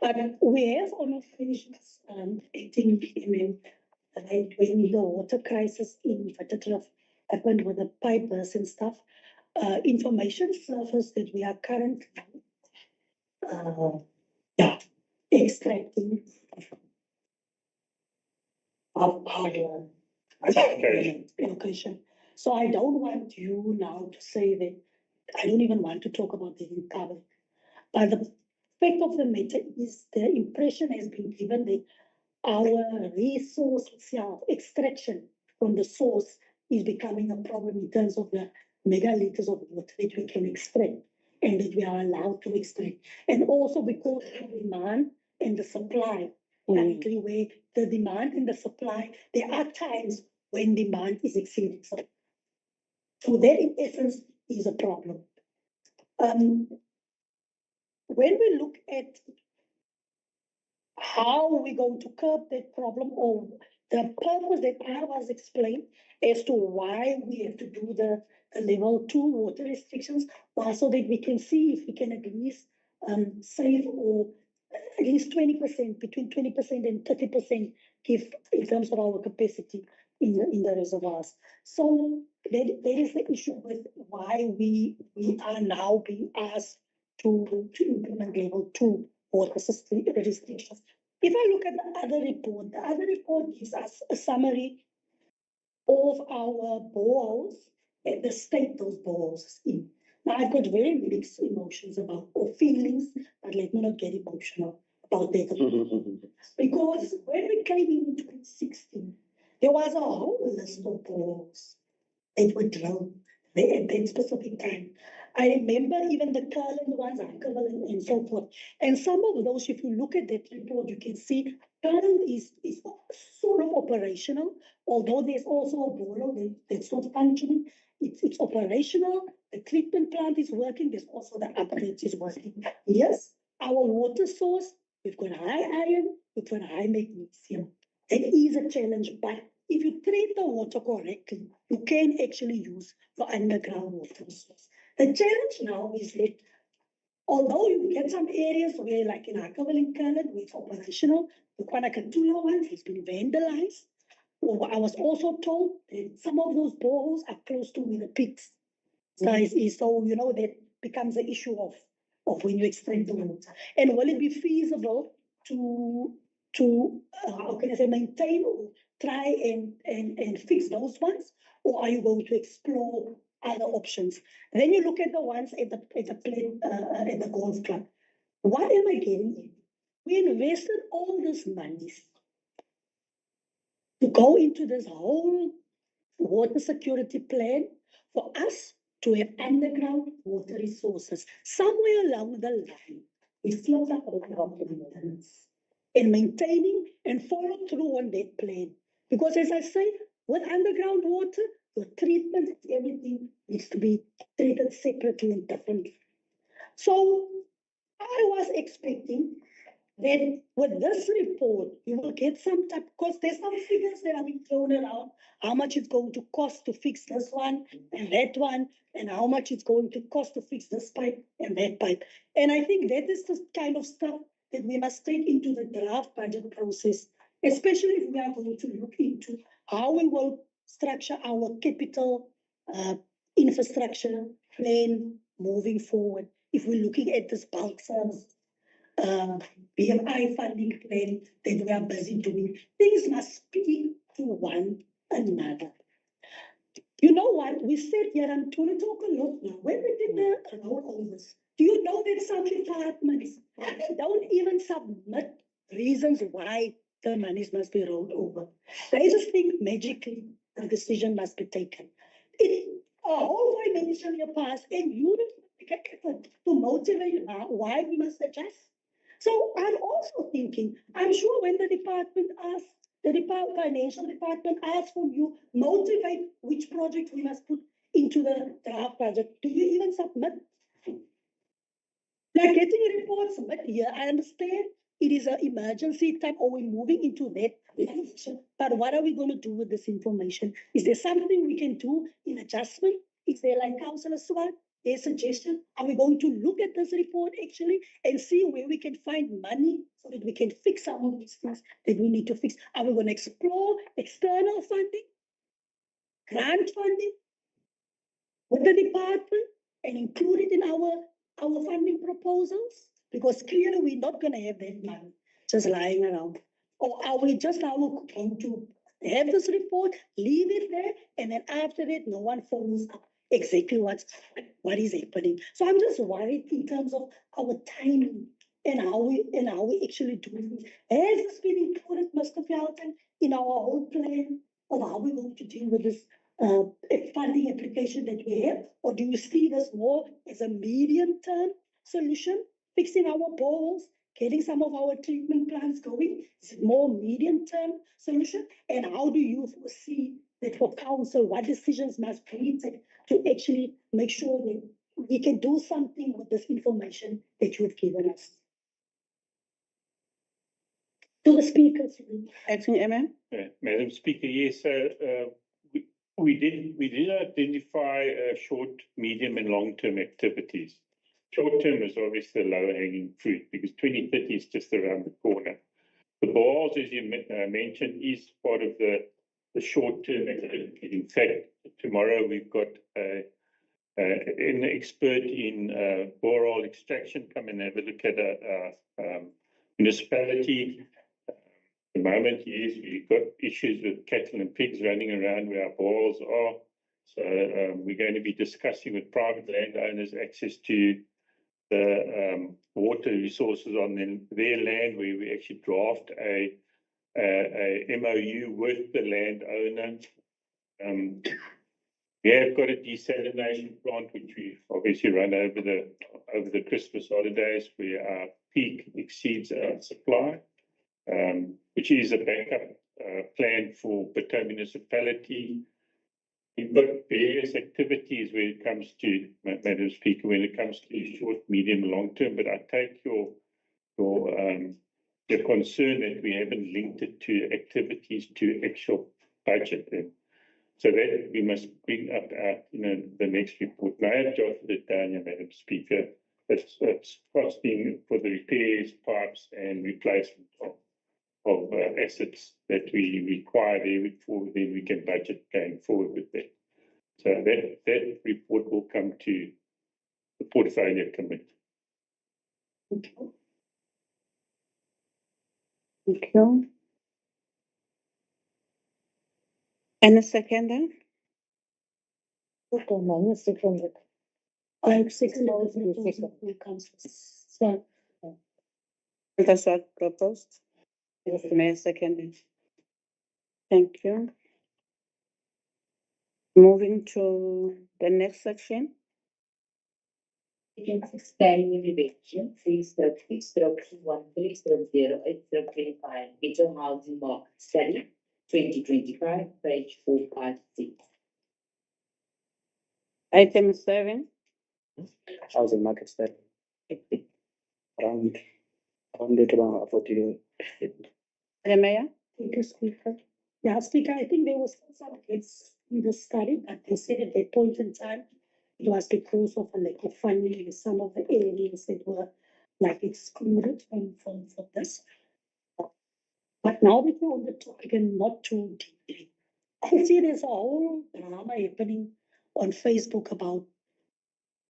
But we have almost finished 18 mm. Right, when the water crisis in Plettenberg happened with the pipe burst and stuff, information surfaced that we are currently extracting our location. So I don't want you now to say that I don't even want to talk about the recovery. But the fact of the matter is the impression has been given that our resource extraction from the source is becoming a problem in terms of the megaliters of water that we can extract and that we are allowed to extract. And also because of the demand and the supply, currently where the demand and the supply, there are times when demand is exceeding supply. So that in essence is a problem. When we look at how we're going to curb that problem, or the purpose that I was explained as to why we have to do the level 2 water restrictions, so that we can see if we can at least save or at least 20%, between 20% and 30% give in terms of our capacity in the reservoirs. So that is the issue with why we are now being asked to implement level 2 water restrictions. If I look at the other report gives us a summary of our boreholes and the state those boreholes is in. Now, I've got very mixed emotions about, or feelings, but let me not get emotional about that. Because when we came in 2016, there was a whole list of boreholes that were drilled at that specific time. I remember even the current ones, and so forth. And some of those, if you look at that report, you can see current is sort of operational, although there's also a borehole that's not functioning. it's operational, the treatment plant is working, there's also the upgrades is working. Yes, our water source, we've got high iron, we've got high magnesium. It is a challenge, but if you treat the water correctly, you can actually use your underground water source. The challenge now is that although you get some areas where, like in Akawal and Kalan, where it's operational, the Kwanakatula one has been vandalized. I was also told that some of those boreholes are close to where the pits size is. So, you know, that becomes the issue of when you extract the water. And will it be feasible to how can I say, maintain or try and fix those ones? Or are you going to explore other options? Then you look at the ones at the golf club. What am I getting in? We invested all this money to go into this whole water security plan for us to have underground water resources. Somewhere along the line, we filled up all our maintenance and maintaining and follow through on that plan. Because as I say, with underground water, your treatment, everything needs to be treated separately and differently. So I was expecting that with this report, you will get some type, because there's some figures that are being thrown around, how much it's going to cost to fix this one and that one, and how much it's going to cost to fix this pipe and that pipe. And I think that is the kind of stuff that we must take into the draft budget process, especially if we are going to look into how we will structure our capital infrastructure plan moving forward. If we're looking at this bulk service BMI funding plan that we are busy doing, things must speak to one another. You know what? We said here, I'm going to talk a lot now. When we did the rollovers, do you know that some departments don't even submit reasons why the monies must be rolled over? They just think magically the decision must be taken. A whole financial year passed and you don't make an effort to motivate why we must adjust. So I'm also thinking, I'm sure when the department asks, the financial department asks from you, motivate which project we must put into the draft budget. Do you even submit? Like getting reports, but here I understand it is an emergency time or we're moving into that direction. But what are we going to do with this information? Is there something we can do in adjustment? Is there, like Councillor Swart, a suggestion? Are we going to look at this report actually and see where we can find money so that we can fix some of these things that we need to fix? Are we going to explore external funding, grant funding with the department and include it in our funding proposals? Because clearly we're not going to have that money just lying around. Or are we just now going to have this report, leave it there, and then after that, no one follows up exactly what is happening? So I'm just worried in terms of our timing and how we actually do it. Has this been included, Mr. Felton, in our whole plan of how we're going to deal with this funding application that we have? Or do you see this more as a medium-term solution, fixing our boreholes, getting some of our treatment plants going? Is it more medium-term solution? And how do you foresee that for council, what decisions must be taken to actually make sure that we can do something with this information that you've given us? To the speakers. Acting MM. Madam Speaker, yes, we did identify short, medium and long-term activities. Short-term is obviously the lower-hanging fruit because 2030 is just around the corner. The boreholes, as you mentioned, is part of the short-term activity. In fact, tomorrow we've got an expert in borehole extraction come and have a look at a municipality. At the moment, yes, we've got issues with cattle and pigs running around where our boreholes are. So we're going to be discussing with private landowners access to the water resources on their land, where we actually draft a MOU with the landowner. We have got a desalination plant which we obviously run over the Christmas holidays, where our peak exceeds our supply, which is a backup plan for Bitou municipality. We've got various activities when it comes to, Madam Speaker, when it comes to short, medium, long term, but I take your concern that we haven't linked it to activities to actual budget. So that we must bring up the next report. And I have jotted it down here, Madam Speaker. It's costing for the repairs, parts and replacement of assets that we require there before then we can budget going forward with that. So that report will come to the portfolio committee. Thank you. And a seconder? I've seconded the councillor. That's what proposed. Mayor seconded. Thank you. Moving to the next section. Standing elevation, 3/13/13/08/25, Bitou Housing Market Study, 2025, page 456. Item 7. Housing market study. Around it about 40. The mayor? Thank you, Speaker. Yeah, Speaker, I think there was some kids in the study, but they said at that point in time, it was because of a lack of funding in some of the areas that were like excluded from this. But now that we're on the topic and not too deeply, I see there's a whole drama happening on Facebook about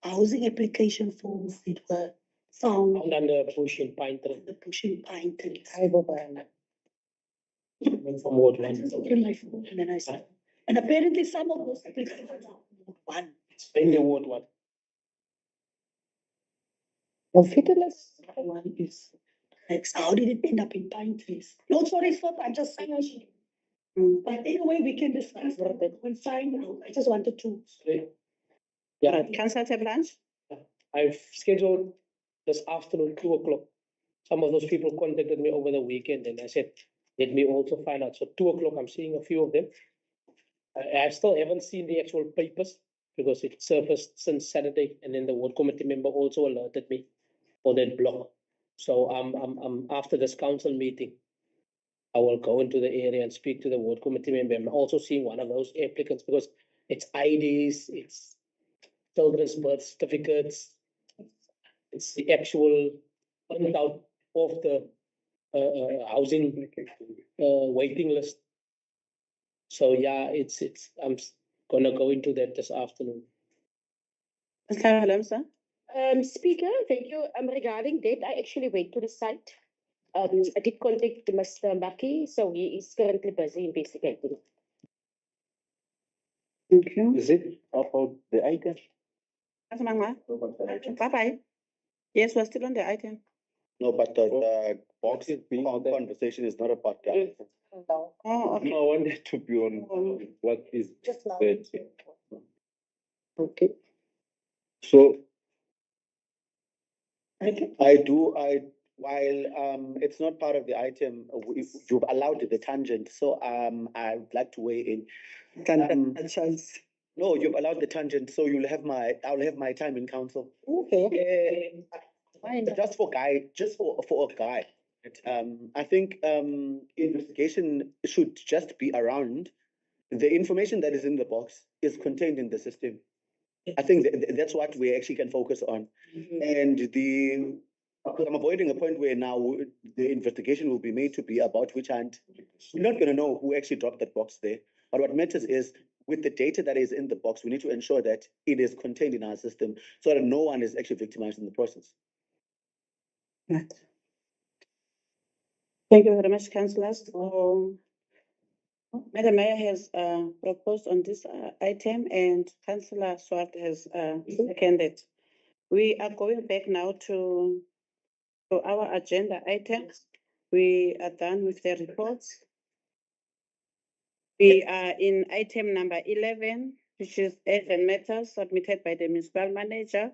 housing application forms that were found under pushing pine tree. the pushing pine trees. From Ward 1. And then I said, and apparently some of those applications are Ward 1. In the Ward 1. The fiddlers one is like, how did it end up in pine trees? No, sorry, I'm just saying. But anyway, we can discuss that when find out. I just wanted to. Yeah. Councillor Blanche? I've scheduled this afternoon, 2 o'clock. Some of those people contacted me over the weekend and I said, let me also find out. So 2 o'clock, I'm seeing a few of them. I still haven't seen the actual papers because it surfaced since Saturday, and then the ward committee member also alerted me for that block. So after this council meeting, I will go into the area and speak to the ward committee member. I'm also seeing one of those applicants because it's IDs, it's children's birth certificates, it's the actual printout of the housing waiting list. So yeah, I'm gonna go into that this afternoon. Speaker, thank you. Regarding that, I actually went to the site. I did contact Mr. Maki, so he is currently busy investigating. Thank you. Is it about the item? Bye-bye. Yes, we're still on the item. No, but the box conversation is not about that. No. Oh, okay. No, I wanted to be on what is Just now. said. Okay. So while it's not part of the item, you've allowed the tangent, so I would like to weigh in. No, you've allowed the tangent, so I'll have my time in council. Okay. Just for a guy. I think investigation should just be around the information that is in the box is contained in the system. I think that's what we actually can focus on. And because I'm avoiding a point where now the investigation will be made to be about which hand. You're not going to know who actually dropped that box there. But what matters is with the data that is in the box, we need to ensure that it is contained in our system so that no one is actually victimized in the process. Right. Thank you very much, councillors. Madam Mayor has proposed on this item and Councillor Swart has seconded. We are going back now to our agenda items. We are done with the reports. We are in item number 11, which is urgent matters submitted by the municipal manager,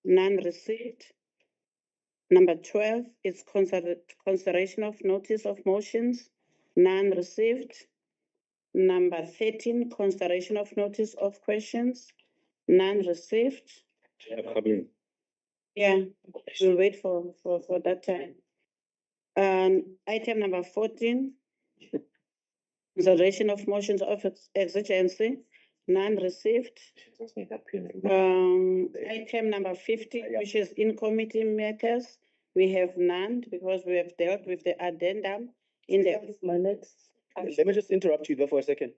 none received. Number 12 is consideration of notice of motions, none received. Number 13, consideration of notice of questions, none received. Yeah, we'll wait for that time. Item number 14, consideration of motions of exigency, none received. Item number 50, which is in committee matters, we have none because we have dealt with the addendum in the minutes. Let me just interrupt you there for a second.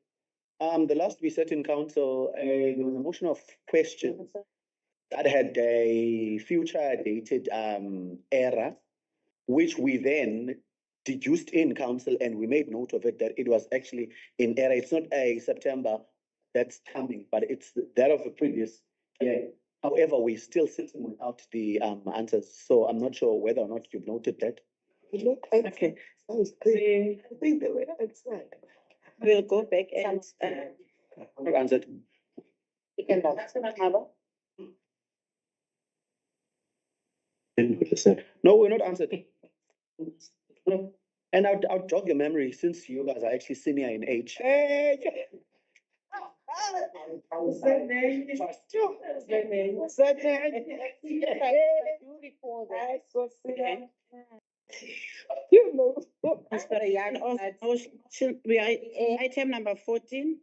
The last we sat in council, there was a motion of question that had a future dated error, which we then deduced in council and we made note of it that it was actually in error. It's not a September that's coming, but it's that of a previous year. However, we're still sitting without the answers, so I'm not sure whether or not you've noted that. Okay. I think they were answered. We'll go back and Not answered. you can No, we're not answered. No. And I'll jog your memory since you guys are actually senior in age. You know. We are item number 14,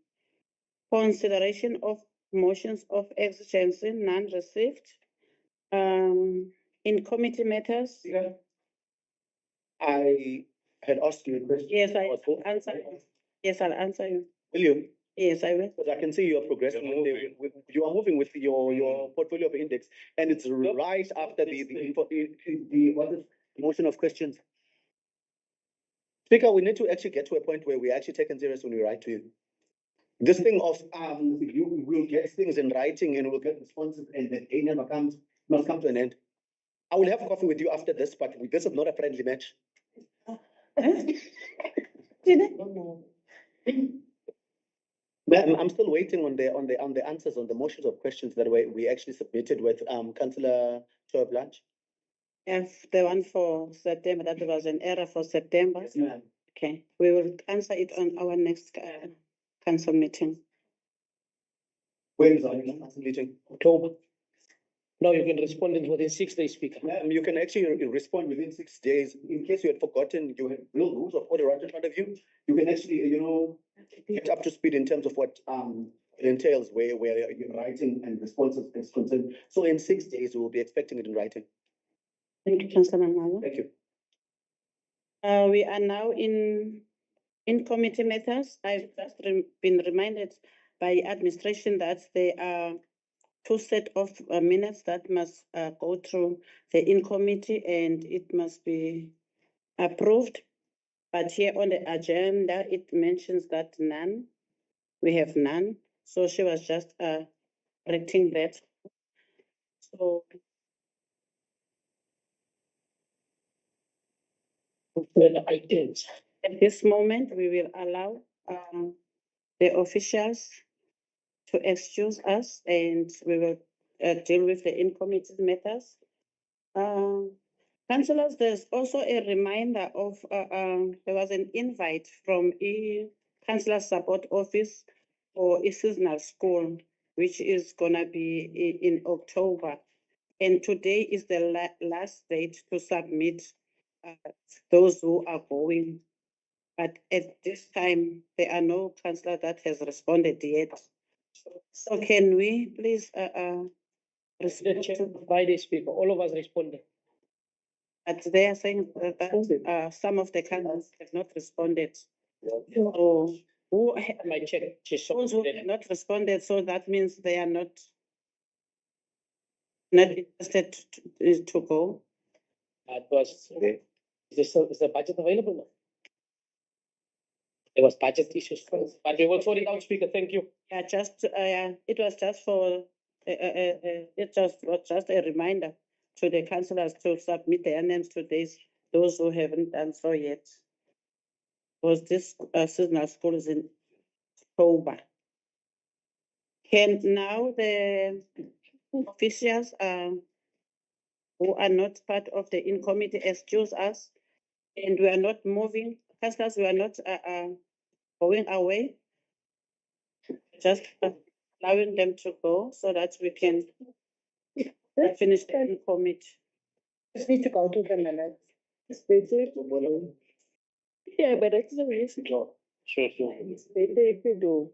consideration of motions of exigency, none received. In committee matters. I had asked you a question. Yes, I'll answer you. Will you? Yes, I will. Because I can see you are progressing. You are moving with your portfolio of index, and it's right after the motion of questions. Speaker, we need to actually get to a point where we actually take it serious when we write to you. This thing of you will get things in writing and we'll get responses, and then a never must come to an end. I will have coffee with you after this, but this is not a friendly match. I'm still waiting on the answers on the motions of questions that we actually submitted with Councillor Blanche. Yes, the one for September, that was an error for September. Yes, ma'am. Okay, we will answer it on our next council meeting. When is our next council meeting? October. Now you can respond within 6 days, Speaker. You can actually respond within 6 days. In case you had forgotten, you have real rules of order right in front of you. You can actually, get up to speed in terms of what it entails, where you're writing and responses is concerned. So in 6 days, we will be expecting it in writing. Thank you, Councillor Mala. Thank you. We are now in committee matters. I've just been reminded by administration that there are 2 set of minutes that must go through the in committee and it must be approved. But here on the agenda, it mentions that none. We have none. So she was just correcting that. So at this moment, we will allow the officials to excuse us and we will deal with the in-committee matters. Councillors, there's also a reminder of, there was an invite from Councillor Support Office for a seasonal school, which is gonna be in October. And today is the last date to submit those who are going. But at this time, there are no councillors that has responded yet. So can we please respond to Friday, Speaker, all of us responded. But they are saying that some of the councillors have not responded. So who My check. those who have not responded, so that means they are not interested to go. That was, is the budget available now? There was budget issues, but we will sort it out, Speaker. Thank you. Yeah, just it was just for it was just a reminder to the councillors to submit their names to this, those who haven't done so yet. Because this seasonal school is in October. Can now the officials who are not part of the in committee excuse us, and we are not moving, councillors, we are not going away. just allowing them to go so that we can finish the information. Just need to go to the minutes. Yeah, but it's a risk. Sure, sure. It's better if you do.